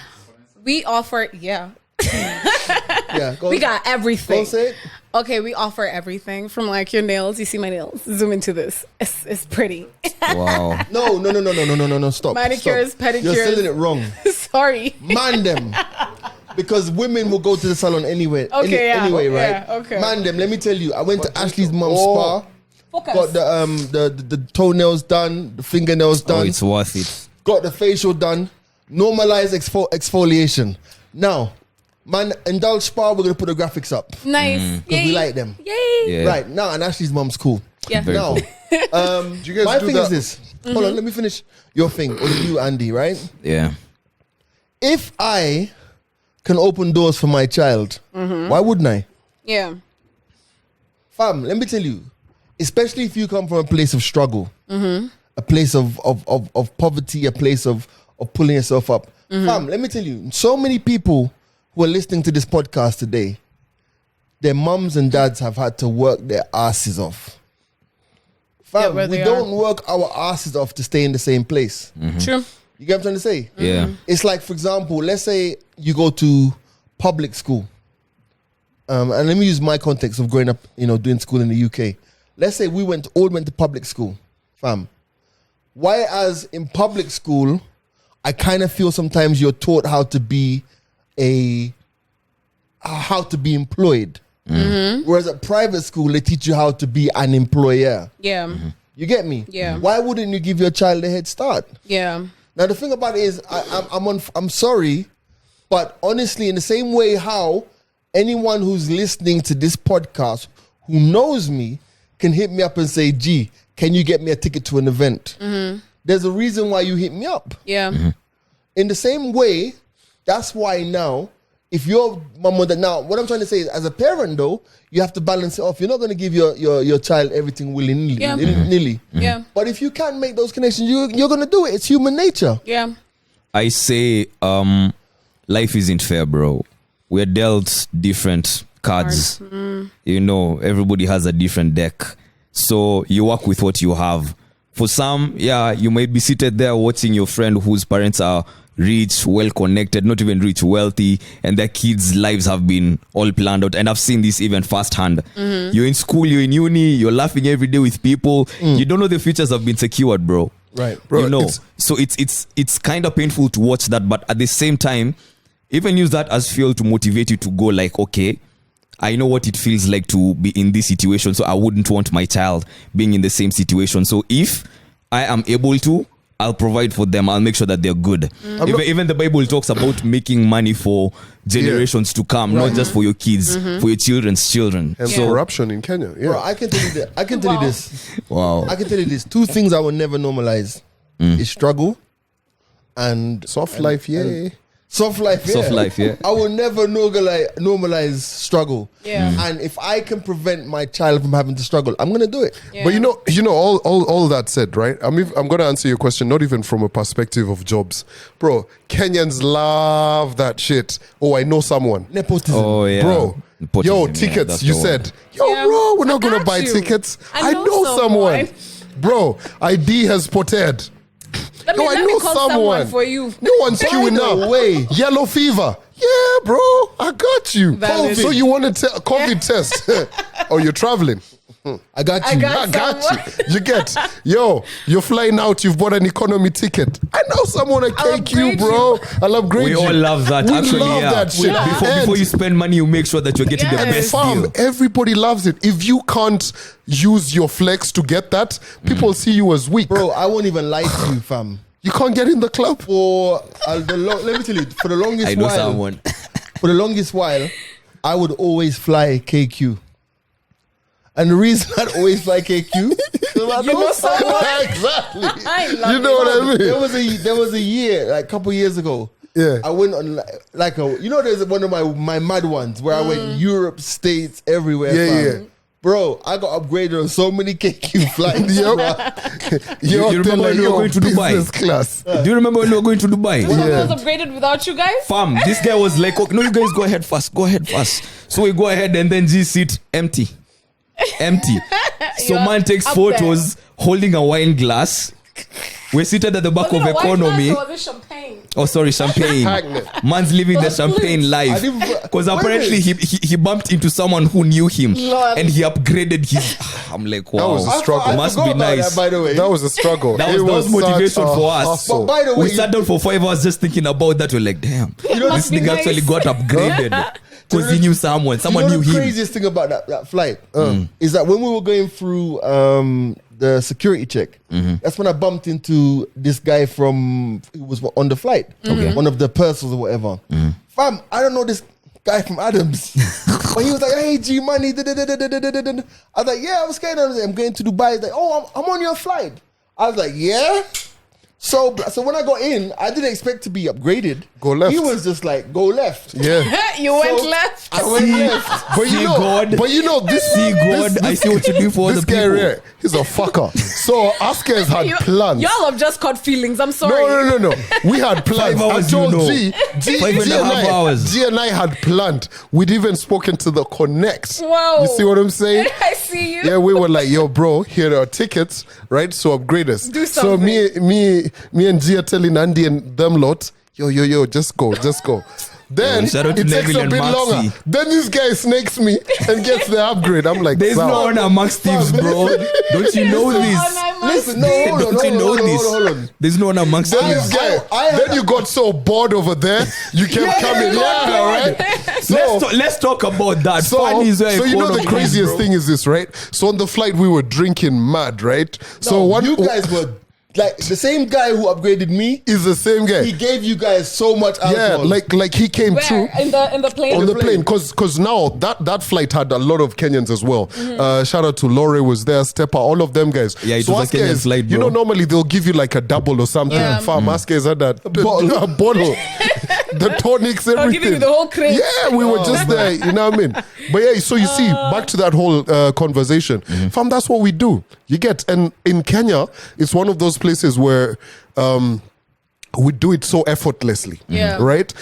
We offer, yeah.
yeah. Go
We
on.
got everything.
Go say it.
Okay, we offer everything from like your nails. You see my nails? Zoom into this. It's pretty.
Wow.
No. Stop.
Manicures,
Stop.
pedicures.
You're selling it wrong.
Sorry.
Man them. Because women will go to the salon anyway.
Okay, yeah.
Anyway, right?
Yeah, okay.
Man them. Let me tell you. I went to Ashley's mom's spa.
Focus.
Got the toenails done, the fingernails
Oh,
done.
it's worth it.
Got the facial done. Normalized exfoliation. Now, man, Indulge Spa, we're going to put the graphics up.
Nice.
Because we like them.
Yay.
Yeah.
Right, now, and Ashley's mom's cool.
Yeah.
Very
Now,
cool.
Do you guys
my
do
thing
that?
is this. Hold on, let me finish your thing. Or you, Andy, right?
Yeah.
If I can open doors for my child, why wouldn't I?
Yeah.
Fam, let me tell you, especially if you come from a place of struggle, a place of poverty, a place of pulling yourself up. Fam, let me tell you, so many people who are listening to this podcast today, their mums and dads have had to work their asses off. Fam,
where
we
they
don't work our asses off to stay in the same place.
True.
You get what I'm trying to say?
Yeah.
It's like, for example, let's say you go to public school. And let me use my context of growing up, doing school in the UK. Let's say we all went to public school, fam. Why, as in public school, I kind of feel sometimes you're taught how to be employed. Whereas at private school, they teach you how to be an employer.
Yeah.
You get me?
Yeah.
Why wouldn't you give your child a head start?
Yeah.
Now the thing about it is, I'm sorry, but honestly, in the same way how anyone who's listening to this podcast who knows me can hit me up and say, "Gee, can you get me a ticket to an event?" There's a reason why you hit me up.
Yeah.
In the same way, that's why now, if your mom or dad, now what I'm trying to say is, as a parent though, you have to balance it off. You're not going to give your child everything willy-nilly.
Yeah.
Nilly.
Yeah.
But if you can't make those connections, you're going to do it. It's human nature.
Yeah.
I say life isn't fair, bro. We're dealt different cards. Everybody has a different deck. So you work with what you have. For some, you might be seated there watching your friend whose parents are rich, well connected, not even rich, wealthy, and their kids' lives have been all planned out. And I've seen this even firsthand. You're in school, you're in uni, you're laughing every day with people. You don't know the futures have been secured, bro.
Right.
Bro,
So it's kind of painful to watch that, but at the same time, even use that as fuel to motivate you to go like, okay, I know what it feels like to be in this situation, so I wouldn't want my child being in the same situation. So if I am able to, I'll provide for them. I'll make sure that they're good. Even the Bible talks about making money for generations to come, not just for your kids, for your children's children.
And corruption in Kenya. Yeah.
Bro, I can tell you that. I can tell you this.
Wow.
I can tell you this. Two things I will never normalize is struggle and
Soft life, yeah.
soft life. Yeah.
Soft life, yeah.
I will never normalize struggle.
Yeah.
And if I can prevent my child from having to struggle, I'm gonna do it.
Yeah.
But all that said, right? I'm going to answer your question not even from a perspective of jobs. Bro, Kenyans love that shit. Oh, I know someone.
Nepotism.
Oh, yeah.
Bro,
Nepotism,
tickets,
that's
you
the
said.
one.
Yeah.
Bro, we're not
I
going to
got
buy
you.
tickets.
I
I
know
know someone.
someone.
Bro, ID has potted.
Let me call someone for you.
No one's queuing up.
way.
Yellow fever. Yeah, bro, I got you.
Valid.
So you want to COVID test? Oh, you're traveling.
I got you.
I got you. You get, you're flying out. You've bought an economy ticket. I know someone at
I'll
KQ,
upgrade
bro. I'll upgrade
We
you.
all love that.
We
Actually,
love
yeah.
that shit.
Before you spend money, you make sure that you're getting the
Yes.
best
Fam,
deal.
everybody loves it. If you can't use your flex to get that, people see you as weak.
Bro, I won't even lie to you, fam.
You can't get in the club.
For let me tell you, for the longest
I know
while,
someone.
for the longest while, I would always fly KQ. And the reason I'd always fly KQ, I
know someone?
exactly.
I love
You know what I mean?
There was a year, like a couple years ago.
Yeah.
I went on there's one of my mad ones where I went Europe, States, everywhere.
Yeah,
fam. Bro, I got upgraded on so many KQ flights.
You
remember when we were going to Dubai?
business class.
Do you remember when we were going to Dubai?
Someone was upgraded without you guys?
Fam, this guy was like, okay, no, you guys go ahead first. So we go ahead and then G seat empty. So
You're
man takes
up
photos holding a wine glass. We're seated at the back
Was
of
it a wine
economy.
glass or was it champagne?
Oh, sorry, champagne.
Magnet.
Man's living the
But
champagne
please.
life.
I didn't-
Because
wait a
apparently he bumped into someone who knew him
Lord.
and he upgraded his. I'm like, wow.
was a struggle.
I
Must
forgot
be
about
nice.
that, by the way.
That was a struggle.
That was
such
motivation
a
for us.
hustle.
But by the way,
We sat down for 5 hours just thinking about that. We're like, damn, this
must be
nigga
nice.
actually got upgraded because he knew someone. Someone
you know
knew
the
him.
craziest thing about that flight is that when we were going through the security check, that's when I bumped into this guy who was on the flight, one of the purses or whatever. Fam, I don't know this guy from Adams. But he was like, hey, G money. I was like, yeah, what's going on? I'm going to Dubai. He's like, oh, I'm on your flight. I was like, yeah. So when I got in, I didn't expect to be upgraded.
Go left.
He was just like, go left.
Yeah.
You went left.
I went left.
But you know, this
I see what you do for
this
the
guy
people.
here, he's a fucker. So Askez had plans.
Y'all have just caught feelings. I'm sorry.
No. We had plans.
5 hours,
I told
you know.
G
5.5 hours.
G and I had planned. We'd even spoken to the Connect.
Wow.
You see what I'm saying?
I see you.
Yeah, we were like, yo, bro, here are tickets, right? So upgrade us.
Do
So
something.
me and G are telling Andy and them lot, yo, just go. Then
Shout out to
it takes
Neville
a
and
bit
Maxi.
longer. Then this guy snakes me and gets the upgrade. I'm like,
There's
"Sawa."
no honor amongst thieves, bro. Don't you know this?
Listen, no,
Don't you know this?
hold on.
There's no honor amongst
Then
thieves.
this guy, then you got so bored over there, you kept coming. Yeah, right? So,
Let's talk about that.
so,
Fun is
so you know the craziest thing is this, right? So on the flight we were drinking mad, right? So one
you guys were like the same guy who upgraded me.
is the same guy.
He gave you guys so much alcohol.
Yeah, like he came
Where?
through.
In the plane?
On the plane, because now that flight had a lot of Kenyans as well. Shout out to Lore was there, Stepper, all of them guys.
Yeah, it
so
was a Kenyan
Askez,
flight,
you
bro.
know, normally they'll give you like a double or something.
Yeah.
Fam, Askez had that a bottle, the tonics, everything.
giving you the whole crate.
Yeah, we were just there. You know what I mean? But yeah, so you see, back to that whole conversation, fam. That's what we do. You get, and in Kenya, it's one of those places where. We do it so effortlessly,
Yeah.
right?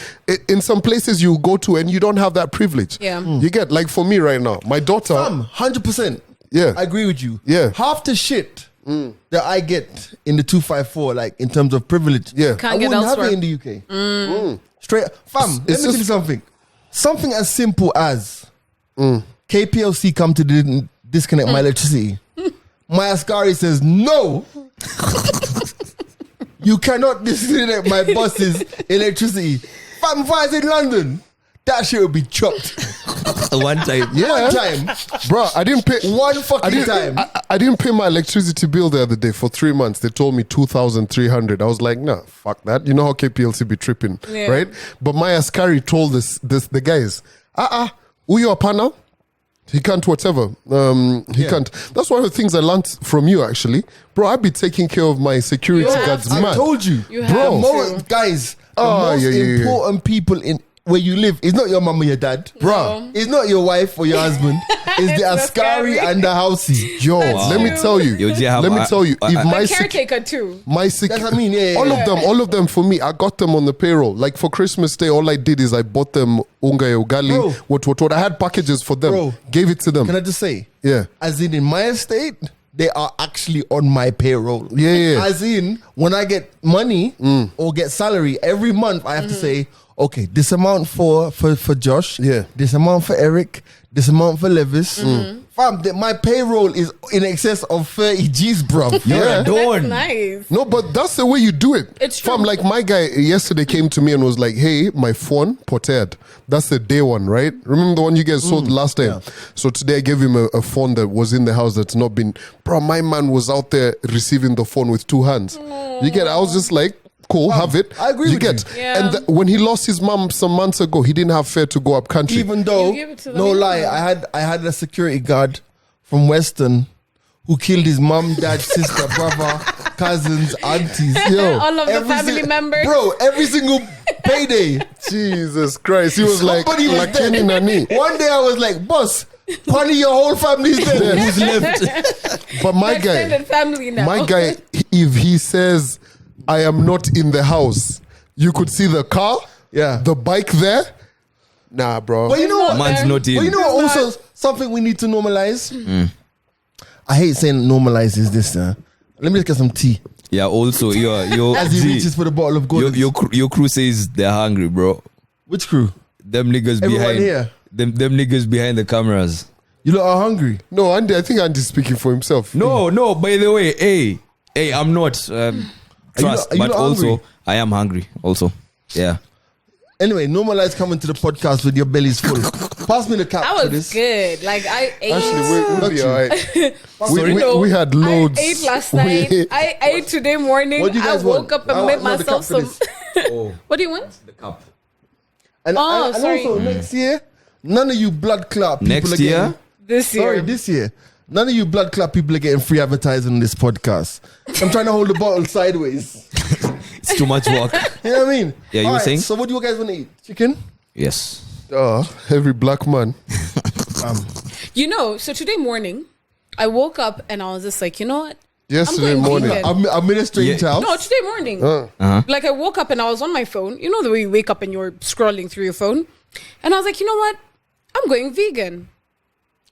In some places you go to and you don't have that privilege.
Yeah.
You get, like for me right now, my daughter,
100%.
Yeah.
I agree with you.
Yeah.
Half the shit that I get in the 254, like in terms of privilege,
Yeah.
Can't
I
get
wouldn't have
elsewhere.
it in the UK. Straight, fam. Let me
It's
tell you
just-
something. Something as simple as KPLC come to disconnect my electricity. My Ascari says no. You cannot disconnect my bus's electricity. Fam, if I was in London, that shit would be chopped.
One time.
yeah,
One time.
bro, I didn't pay
One fucking time.
I didn't pay my electricity bill the other day for 3 months. They told me 2,300. I was like, nah, fuck that. You know how KPLC be tripping,
Yeah.
right? But my Ascari told the guys, who you up now? He can't whatever. He can't. That's one of the things I learned from you, actually. Bro, I'd be taking care of my security
You have
guards,
to.
man.
I told you.
You
Bro,
have to.
guys, the
Oh,
most
yeah.
important people in where you live is not your mom or your dad.
Bro,
It's not your wife or your husband. It's the Ascari and the housey.
yo,
That's
let me
true.
tell you.
Yo, Jay, have
Let me
I-
tell you.
I-
If
I-
my
The
sec-
caretaker too.
my
That's what I mean, yeah.
all of them for me, I got them on the payroll. Like for Christmas Day, all I did is I bought them unga ugali,
Bro.
what. I had packages for them.
Bro.
Gave it to them.
Can I just say?
Yeah.
As in my estate, they are actually on my payroll.
Yeah.
As in, when I get money or get salary every month, I have to say, okay, this amount for Josh.
Yeah.
This amount for Eric. This amount for Levis. Fam, my payroll is in excess of 30 G's, bro.
Yeah.
That's
Don't.
nice.
No, but that's the way you do it.
It's true.
Fam, like my guy yesterday came to me and was like, hey, my phone potted. That's the day one, right? Remember the one you guys sold last time?
yeah.
So today I gave him a phone that was in the house that's not been. Bro, my man was out there receiving the phone with 2 hands. You get, I was just like, cool, have it.
I agree
you
with
get.
you.
Yeah.
And when he lost his mom some months ago, he didn't have fare to go up country.
Even though,
You give it to them
no
anyway.
lie, I had a security guard from Western who killed his mom, dad, sister, brother, cousins, aunties. Yo,
All of the
every
family members.
Bro, every single payday.
Jesus Christ. He was like,
Somebody was
Kenny
dead.
Nani.
One day I was like, boss, probably your whole family's dead.
Who's left? But my guy,
Extended family now.
my guy, if he says, I am not in the house, you could see the car,
Yeah.
the bike there. Nah, bro.
But you know what?
Man's not in.
But you know what
It's
also something we need to normalize? I hate saying normalize is this. Let me just get some tea.
Yeah, also, your
As he reaches for the bottle of gold.
your crew says they're hungry, bro.
Which crew?
Them niggas
Everyone
behind
here.
them niggas behind the cameras.
You lot are hungry.
No, Andy, I think Andy's speaking for himself.
No, by the way, hey, I'm not trust,
are you
but
not
also
hungry?
I am hungry also. Yeah.
Anyway, normalize coming to the podcast with your bellies full. Pass me the cap
That
for
was
this.
good. Like I ate.
Actually, we'll be all right.
Sorry, no.
we had loads.
I ate last night. I ate today morning.
What do you
I
guys
woke
want?
up and
I
made
want the
myself
cup for
some.
Oh,
What do you want?
the cup.
And,
Oh,
and
sorry.
also next year, None of you blood clot people
Next
are
year?
getting,
This year.
sorry, this year. None of you blood clot people are getting free advertising on this podcast. I'm trying to hold the bottle sideways.
It's too much work.
You know what I mean?
Yeah, you were
Alright,
saying?
So what do you guys want to eat? Chicken?
Yes.
Every black man.
You know, so today morning, I woke up and I was just like, you know what?
Yesterday
I'm going
morning.
vegan.
I'm in a strange
Yeah.
house.
No, today morning.
Uh-huh.
Like I woke up and I was on my phone. You know the way you wake up and you're scrolling through your phone? And I was like, you know what? I'm going vegan.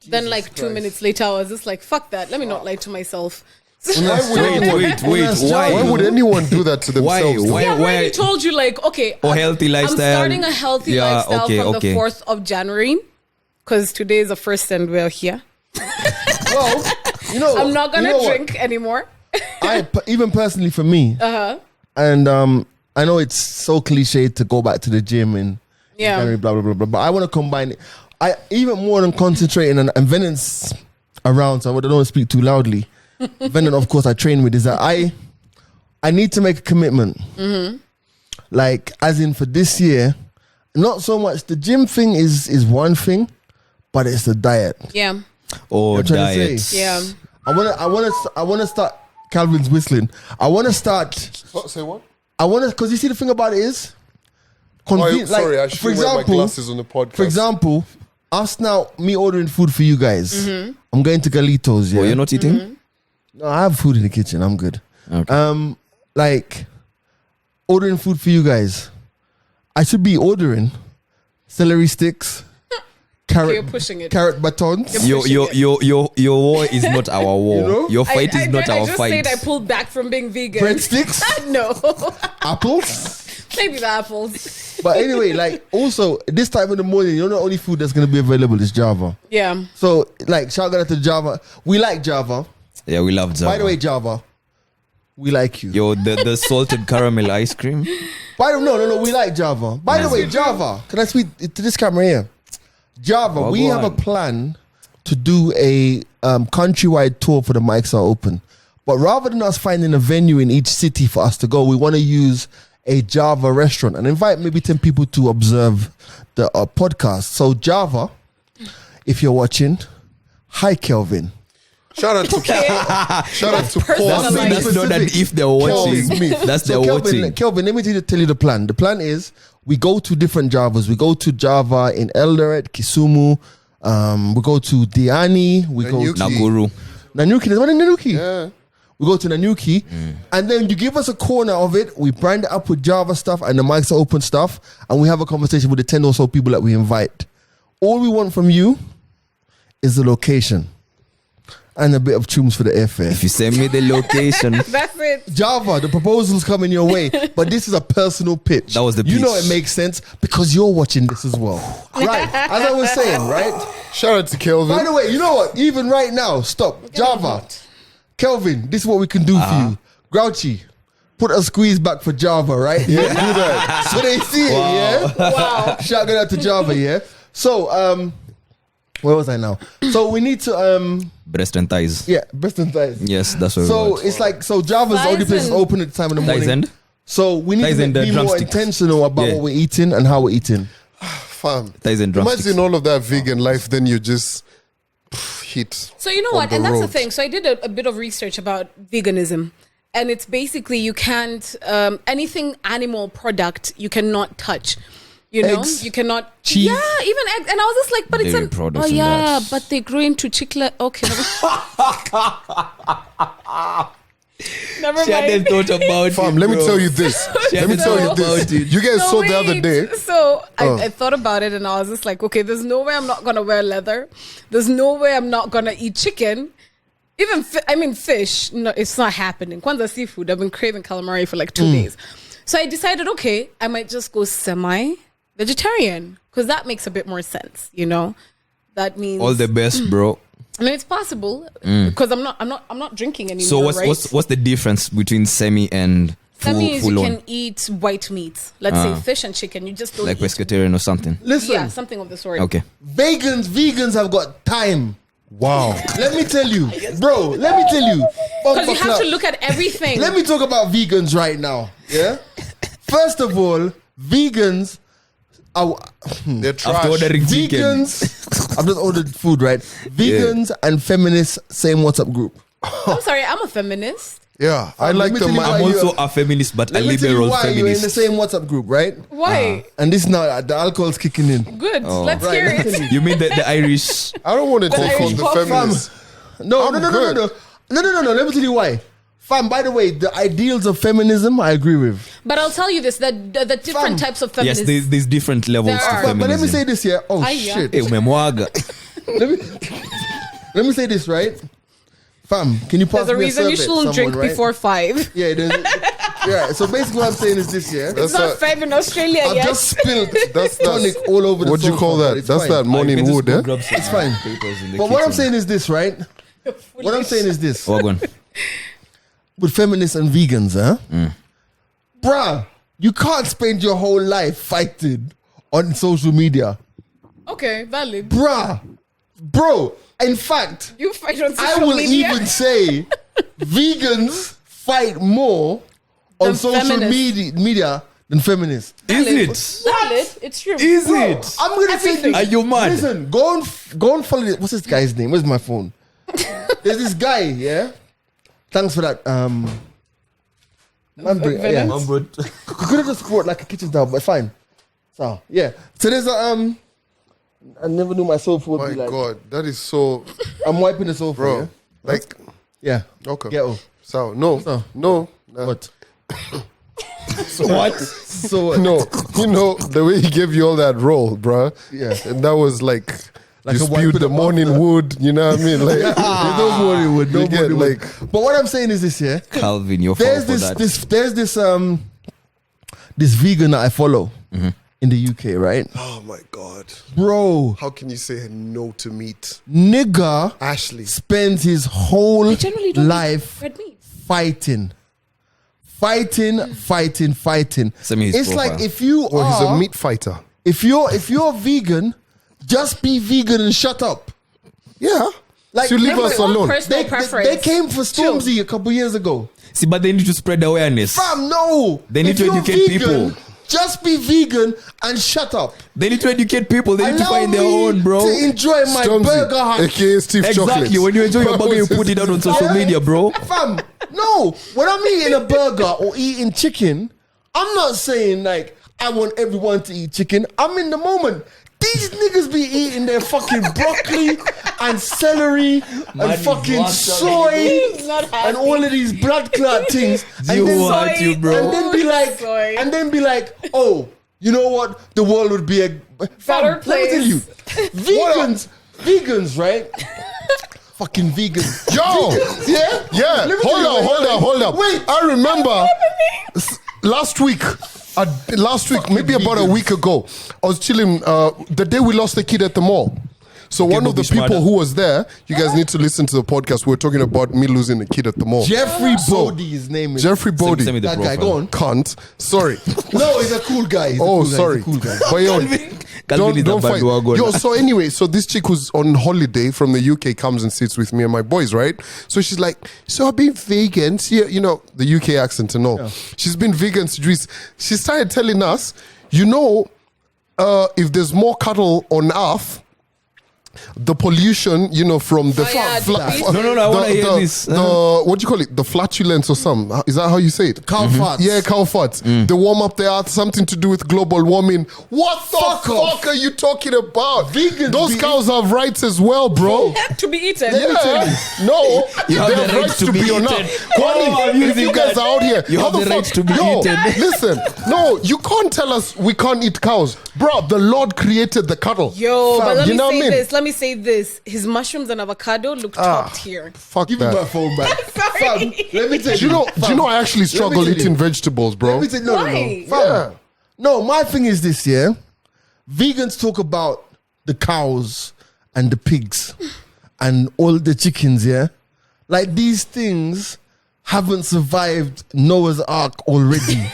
Then like 2 minutes later, I was just like, fuck that. Let me not lie to myself.
Wait. Why?
Why would anyone do that to themselves?
Why?
Yeah, I've already told you, like, okay,
healthy lifestyle.
I'm starting a healthy
Yeah,
lifestyle
okay,
from
okay.
the 4th of January because today is the 1st and we're here.
Well, you know,
I'm not going
you
to
know what?
drink anymore.
Even personally for me, and I know it's so cliche to go back to the gym in
Yeah.
January, blah blah blah blah. But I want to combine it. I even more than concentrating and Venon's around, so I don't want to speak too loudly. Venon, of course, I train with is that I need to make a commitment. Like as in for this year, not so much the gym thing is one thing, but it's the diet.
Yeah.
Or
I'm trying to
diet.
say.
Yeah.
I wanna start. Calvin's whistling. I want to start.
Say what?
I want to, because you see the thing about it is,
Sorry, I should wear my glasses on the podcast.
For example, us now, me ordering food for you guys. I'm going to Galitos. Yeah,
Oh, you're not eating?
no, I have food in the kitchen. I'm good.
Okay.
Like ordering food for you guys. I should be ordering celery sticks,
Okay, you're pushing it.
carrot batons.
Your war is not our war.
You know?
Your fight is not
I
our
just
fight.
said I pulled back from being vegan.
Breadsticks,
No.
apples.
Maybe the apples.
But anyway, like also this time in the morning, you know, the only food that's gonna be available is Java.
Yeah.
So like shout out to Java. We like Java.
Yeah, we love Java.
By the way, Java, we like you.
Yo, the salted caramel ice cream.
No, we like Java. By the way, Java, can I speak to this camera here? Java,
Oh,
we
go
have
on.
a plan to do a countrywide tour for the mics are open. But rather than us finding a venue in each city for us to go, we want to use a Java restaurant and invite maybe 10 people to observe the podcast. So Java, if you're watching, hi Kelvin.
Shout out to shout out to Paul.
That's
Smith.
That's not an if they're watching.
Kelvin Smith.
That's
So
they're
Kelvin,
watching.
Kelvin, let me tell you the plan. The plan is we go to different Javas. We go to Java in Eldoret, Kisumu. We go to Diani. We go
Nanyuki.
to
Nakuru.
Nanyuki. There's one in Nanyuki.
Yeah.
We go to Nanyuki, and then you give us a corner of it. We brand it up with Java stuff and the mics are open stuff, and we have a conversation with the 10 or so people that we invite. All we want from you is the location and a bit of tunes for the airfare.
If you send me the location,
That's it.
Java, the proposal's coming your way, but this is a personal pitch.
That was the
You know
pitch.
it makes sense because you're watching this as well. Right, as I was saying, right?
Shout out to Kelvin.
By the way, you know what? Even right now, stop. Java, Kelvin, this is what we can do for you. Grouchy, put a squeeze back for Java, right? Yeah, do that. So they see it, yeah?
Wow.
Shout out to Java, yeah? So, where was I now? So we need to,
breast and thighs.
yeah, breast and thighs.
Yes, that's what we
So
want.
it's like, so Java's the only
Thighs
place is
and-
open at the time in the morning.
Thighs and
So we need
Thighs
to
and
be
the
more
drumsticks.
intentional about
Yeah.
what we're eating and how we're eating.
Fam.
thighs and drumsticks.
Imagine all of that vegan life, then you just hit.
So you know
on
what?
the
And that's the
road.
thing. So I did a bit of research about veganism. And it's basically you can't, anything animal product you cannot touch. You know,
Eggs,
you cannot.
cheese.
Yeah, even eggs. And I was just like, but it's
Dairy
an.
products
Oh
and
yeah,
that.
but they grow into chicklet. Okay. Never
She hadn't
mind.
thought about
Fam,
it,
let me
bro.
tell you this.
She
Let me
hadn't
tell you
thought
this.
about it.
You guys saw the other
wait.
day.
So I thought about it and I was just like, okay, there's no way I'm not gonna wear leather. There's no way I'm not gonna eat chicken. Even fish. No, it's not happening. Kwanzaa seafood. I've been craving calamari for like 2 days. So I decided, okay, I might just go semi-vegetarian because that makes a bit more sense. You know, that means
All the best, bro.
I mean, it's possible because I'm not drinking anymore.
So
right?
what's the difference between semi and full
Semi is
full
you
on?
can eat white meat. Let's say fish and chicken. You just don't
Like
eat.
pescatarian or something?
Listen,
Yeah, something of the sort.
Okay.
vegans have got time.
Wow.
Let me tell you, bro, let me tell you.
Because you have to look at everything.
Let me talk about vegans right now. Yeah. First of all, vegans
They're trash.
After ordering chicken.
Vegans. I've just ordered food, right? Vegans and feminists, same WhatsApp group.
I'm sorry, I'm a feminist.
Yeah, I like
me
the
tell you
man.
why
I'm
you-
also a feminist, but a
Let me tell you
liberal
why you're in the
feminist.
same WhatsApp group, right?
Why?
And this now, the alcohol's kicking in.
Good.
Oh.
Let's
Right,
hear
let me
it.
tell you.
You mean the Irish?
I don't want to take
Irish
on the
pop
feminists.
No,
I'm
no, no, no,
good.
no, no, no, no, no. Let me tell you why. Fam, by the way, the ideals of feminism, I agree with.
But I'll tell you this: that the different
Fam.
types of
Yes,
feminists.
there's different levels
There
to
are.
feminism.
But let me say this here. Oh,
yeah.
shit.
Hey, umemwaga.
Let me say this, right? Fam, can you pass
There's a
me
reason you
survey,
shouldn't
someone,
drink
right?
before 5.
Yeah, yeah. So basically, what I'm saying is this, yeah.
That's
It's not
a-
5 in Australia
I've
yet.
just spilled
That's
tonic all over the
What do you
sofa,
call
but
that?
it's
That's
fine.
that morning wood, eh?
It's fine. But what I'm saying is this, right? What I'm saying is this.
Oh, go on.
With feminists and vegans, bruh, you can't spend your whole life fighting on social media.
Okay, valid.
Bro, in fact,
You fight on
I
social
will
media.
even say vegans fight more on
Than
social
feminists.
media than feminists.
Is it?
Valid. It's true.
Is
Bro,
it?
I'm gonna say
Everything.
this.
Are you mad?
Listen, go and follow this. What's this guy's name? Where's my phone? There's this guy, yeah. Thanks for that. Man, yeah.
Venom?
You could have just scored like a kitchen towel, but fine. So yeah. So there's a I never knew my sofa would
My
be like.
God, that is so,
I'm wiping the sofa,
bro.
yeah?
Like,
Yeah.
okay.
Ghetto.
So no,
So.
no, nah.
What?
What?
So what?
no. You know the way he gave you all that roll, bro.
Yeah.
And that was like
Like
you
a wipe
spewed
it
the
up
morning
after.
wood. You know what I mean? Like,
Don't worry, Wood.
you
Don't
get
worry, Wood.
like,
But what I'm saying is this, yeah.
Calvin, you're
There's
for that.
there's this vegan that I follow in the UK, right?
oh my God,
Bro,
how can you say no to meat,
nigga
Ashley?
spends his whole
I generally don't
life
eat red meat.
fighting.
Send me his
It's
profile.
like if you
Oh, he's a
are,
meat fighter.
if you're vegan, just be vegan and shut up.
Yeah,
Like,
so leave
Everyone-
us
one
alone.
personal
They
preference.
came for Stormzy a couple years ago.
See, but they need to spread awareness.
Fam, no.
They need
If
to
you're
educate
vegan,
people.
Just be vegan and shut up.
They need to educate people. They need to
Allow
find their
me
own, bro.
to enjoy my burger
Stormzy,
hut.
aka Steve
Exactly.
Chocolates.
When you enjoy your burger, you put it out on social media, bro.
Fam, no. When I'm eating a burger or eating chicken, I'm not saying like I want everyone to eat chicken. I'm in the moment. These niggas be eating their fucking broccoli and celery and
Man,
fucking
you
soy
He's not
and
happy.
all of these blood clot things.
You
then,
want you, bro.
and then be like,
Soy.
oh, you know what? The world would be a
Better
Let me tell you, vegans, right? Fucking vegans.
Yo,
Yeah,
yeah.
Let me tell you,
Hold up.
Wait,
I remember last week, maybe about a week ago, I was chilling. The day we lost the kid at the mall. So one of the
Bobby
people
Schmader.
who was there, you guys need to listen to the podcast. We're talking about me losing a kid at the mall.
Jeffrey
So,
Bodie, his name is.
Jeffrey Bodie.
Send me the
That guy,
profile.
go on.
Cunt. Sorry.
No, he's a cool guy. He's a
Oh,
cool guy.
sorry.
He's a cool guy.
But yo,
Calvin is a
don't fight.
bandwagon.
Yo, so anyway, so this chick who's on holiday from the UK comes and sits with me and my boys, right? So she's like, so I've been vegan. See, you know, the UK accent to know. She's been vegan, she started telling us, you know, if there's more cattle on Earth, the pollution, you know, from the
No, I wanna hear this.
what do you call it? The flatulence or something. Is that how you say it?
Cow farts.
Yeah, cow farts. They warm up the earth, something to do with global warming. What the
Fuck
fuck
off.
are you talking about?
Vegans
Those
be-
cows have rights as well, bro.
To be eaten.
Yeah. No,
You have
they
the
have
right
rights
to
to
be
be on
eaten.
earth.
Oh,
Kwani,
I'm
if
using
you guys
that.
are out here,
You
how
have
the
the
fuck?
right to be
Yo,
eaten.
listen, no, you can't tell us we can't eat cows. Bro, the Lord created the cattle.
Yo, but let
you
me
know
say
what I mean?
this. Let me say this. His mushrooms and avocado look top tier.
Fuck
Give me my
that.
phone back.
Sorry.
Fam, let me tell
Do you know I actually struggle
tell you.
eating vegetables, bro?
Let me tell you, no,
Why?
Fam,
Yeah.
No, my thing is this, yeah. Vegans talk about the cows and the pigs and all the chickens, yeah. Like these things haven't survived Noah's Ark already.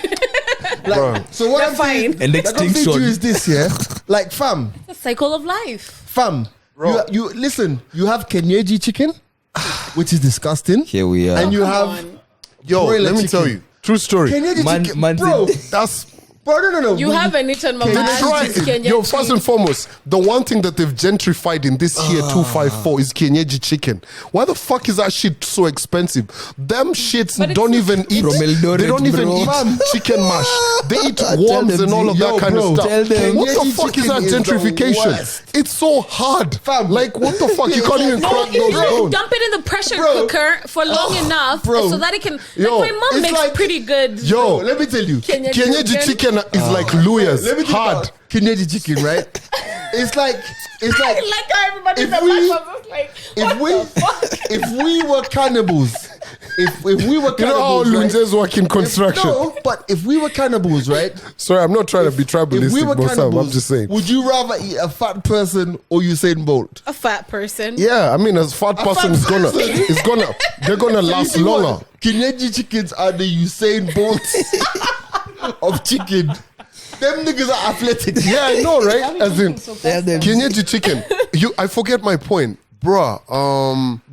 Bro.
So what
They're
I'm saying,
And
like, I'm saying to
extinction.
you is this, yeah. Like, fam,
The cycle of life.
you listen. You have Kenyan chicken, which is disgusting,
Here we are.
and you
Come
have
on.
Yo,
broiler
let me
chicken.
tell you. True story.
Kenyan
Man-
chicken,
man
bro.
did-
That's
Bro, no.
You haven't eaten
They
mama.
tried it. Yo, first and foremost, the one thing that they've gentrified in this here 254 is Kenyeji chicken. Why the fuck is that shit so expensive? Them shits
But
don't
it's-
even eat.
From Eldoret,
They don't even
bro.
eat chicken mash. They eat worms
them,
and all of
yo,
that kind
bro,
of stuff.
tell them.
What the
Kenyeji
fuck is that
chicken is the
gentrification?
worst.
It's so hard.
Fam.
Like, what the fuck? You can't even
No,
crack
if
those
you
bones.
dump it in the pressure
Bro.
cooker for long enough
bro.
so that it can.
Yo,
like my mom
it's
makes
like-
pretty good.
Yo,
Let me tell you.
Kenyeji chicken is like Luyas.
Let me tell you
Hard.
about Kenyeji chicken, right? It's like
I like how everybody's
If
in
we-
the back was just like,
if
what the fuck?
if we were cannibals, if we were
You know how
cannibals, right?
Lunjes work in construction?
No, but if we were cannibals, right?
Sorry, I'm not trying to be
If we
tribalistic,
were
but Sam,
cannibals,
I'm just saying.
would you rather eat a fat person or Usain Bolt?
A fat person.
Yeah, I mean, as fat person they're gonna last
You see what?
longer.
Kenyeji chickens are the Usain Bolts of chicken. Them niggas are athletic.
Yeah, I know, right? As in,
Tell them.
Kenyeji chicken. I forget my point, bruh.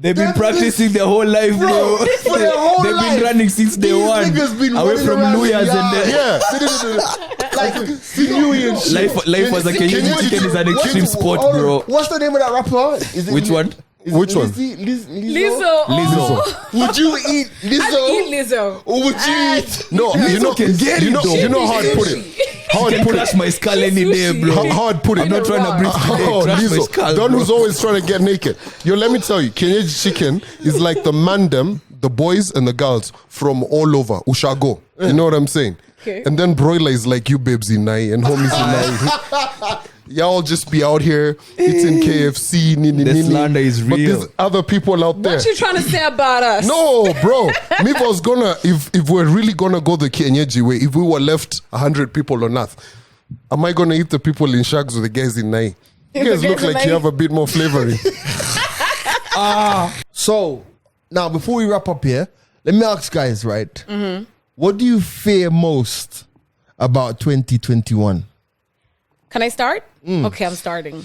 They've been
Them
practicing their whole life, bro.
For their whole
They've
life.
been running since day
These
one.
niggas been
Away
running
from
around
Luyas
the
and then.
Yeah.
Like sinewy and shit.
Life as a Kenyan chicken is an extreme sport,
hold on.
bro.
What's the name of that rapper? Is it
Which one?
Which one?
Lizzo. Oh,
Would you eat Lizzo?
I'd eat Lizzo.
Or would you eat?
No, you know,
can get it, though.
you know how I put it. How I
Can
put
crash
it.
my skull any day, bro.
How I'd put it.
I'm not trying to breathe today.
Oh,
Crash my
Lizzo.
skull,
Don
bro.
who's always trying to get naked. Yo, let me tell you, Kenyaji chicken is like the mandem, the boys and the girls from all over. Ushago. You know what I'm saying?
Okay.
And then broiler is like you babes in Nai and homies in Nai. Y'all just be out here eating KFC.
The slander is
But
real.
there's other people out there.
What you trying to say about us?
No, bro. Me was gonna if we're really gonna go the Kenyeji way, if we were left 100 people on earth, am I gonna eat the people in Shags or the guys in Nai? You guys
The
look
guys in
like you
Nai?
have a bit more flavoring.
So now, before we wrap up here, let me ask guys, right?
Mm-hmm.
What do you fear most about 2021?
Can I start? Okay, I'm starting.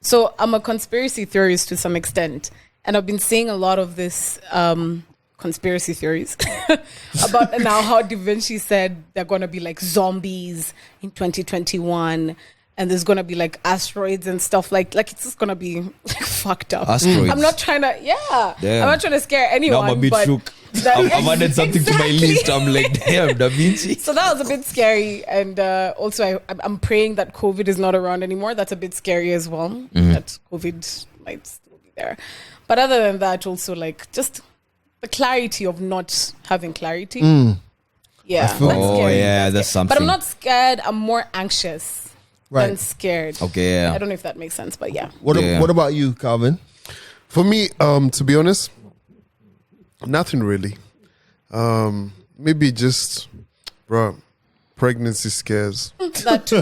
So I'm a conspiracy theorist to some extent, and I've been seeing a lot of this conspiracy theories about now how Da Vinci said they're going to be like zombies in 2021, and there's going to be like asteroids and stuff like it's just going to be like fucked up.
Asteroids.
I'm not trying to,
Damn.
I'm not trying to scare
Now
anyone.
I'm a bit
but
shook.
that-
I've added something to my
Exactly.
list. I'm like, damn, Da Vinci.
So that was a bit scary, and also I'm praying that COVID is not around anymore. That's a bit scary as well. That COVID might still be there, but other than that, also like just the clarity of not having clarity. Yeah, that's
Oh,
scary.
yeah, that's
scary.
something.
But I'm not scared. I'm more anxious than
Right.
scared.
Okay, yeah.
I don't know if that makes sense, but yeah.
Yeah.
What about you, Calvin?
For me, to be honest, nothing really. Maybe just, bro, pregnancy scares.
That too.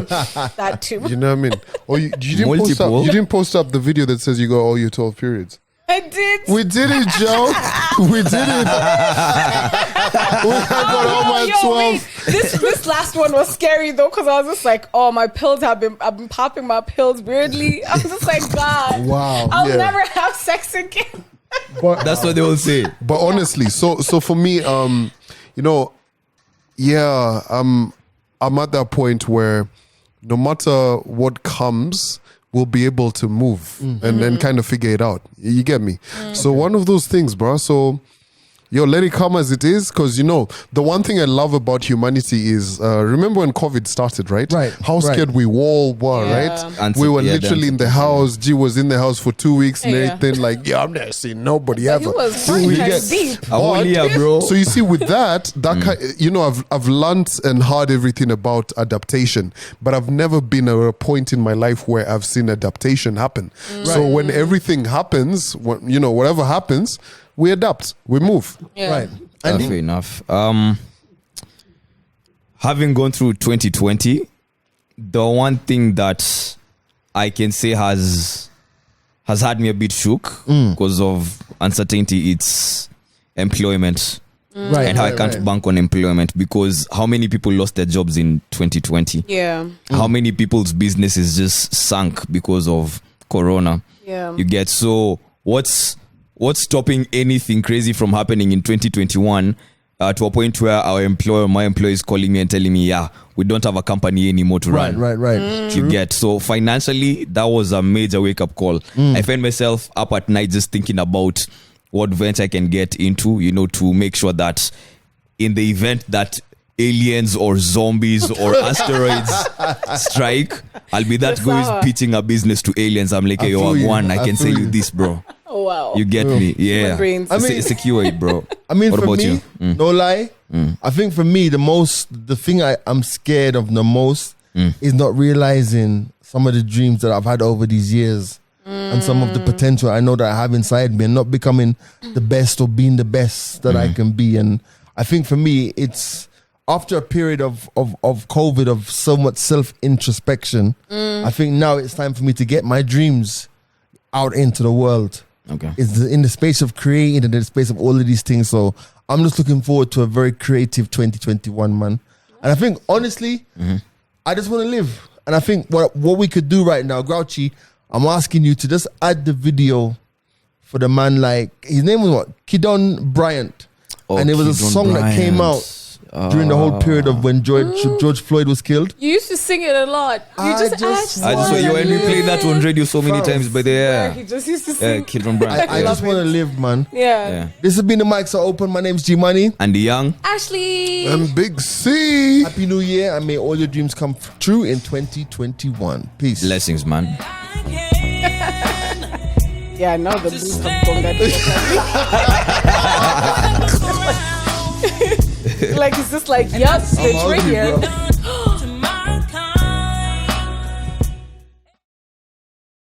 That too.
You know what I mean? Or you
Multiple.
didn't post up the video that says you got all your 12 periods.
I did.
We did it, Joe. We did it. I got all my
Yo,
12.
wait. This last one was scary though, because I was just like, oh, my pills I've been popping my pills weirdly. I'm just like, God,
Wow.
I'll
Yeah.
never have sex again.
But,
That's what they will say.
but honestly, so for me, you know, yeah, I'm at that point where no matter what comes, we'll be able to move and then kind of figure it out. You get me? So one of those things, bro. So yo, let it come as it is, because you know the one thing I love about humanity is remember when COVID started, right?
Right,
How
right.
scared we all were,
Yeah.
right?
And
We were
yeah,
literally in the
yeah.
house. G was in the house for 2 weeks and
Yeah.
everything. Like, yeah, I'm never seeing nobody
He
ever.
was
We
pretty
get-
deep.
A whole year, bro.
So you see, with that you know, I've learned and heard everything about adaptation, but I've never been at a point in my life where I've seen adaptation happen. So when everything happens, you know, whatever happens, we adapt, we move.
Yeah.
Right.
Fair enough. Having gone through 2020, the one thing that I can say has had me a bit shook because of uncertainty, it's employment.
Right.
And how I can't bank on employment, because how many people lost their jobs in 2020?
Yeah.
How many people's businesses just sunk because of Corona?
Yeah.
You get, so what's stopping anything crazy from happening in 2021? to a point where my employer is calling me and telling me, yeah, we don't have a company anymore to run.
Right.
You get. So financially, that was a major wake-up call. I find myself up at night just thinking about what venture I can get into, to make sure that in the event that aliens or zombies or asteroids strike, I'll be that guy who's pitching a business to aliens. I'm like, hey, I can sell you this, bro.
Oh, wow.
You get me? Yeah.
I
mean, secure it, bro.
I mean,
what
for
about
me,
you?
no lie, I think for me, the thing I'm scared of the most is not realizing some of the dreams that I've had over these years and some of the potential I know that I have inside me and not becoming the best or being the best that I can be. And I think for me, it's after a period of COVID, of somewhat self-introspection, I think now it's time for me to get my dreams out into the world.
Okay.
It's in the space of creating and in the space of all of these things. So I'm just looking forward to a very creative 2021, man. And I think, honestly, I just want to live. And I think what we could do right now, Grouchy, I'm asking you to just add the video for the man, like, his name was what? Kidon Bryant. And it was a song that came out during the whole period of when George Floyd was killed.
You used to sing it a lot. You just
I just saw you and we played that on radio so many times, but
he just used to sing.
Kid from Brand.
I just want to live, man.
Yeah.
This has been the Mics Are Open. My name's G Money.
And the young.
Ashley.
And Big C.
Happy New Year, and may all your dreams come true in 2021. Peace.
Blessings, man.
Yeah, now the blues have gone that way. Like, it's just like, yep, it's right here.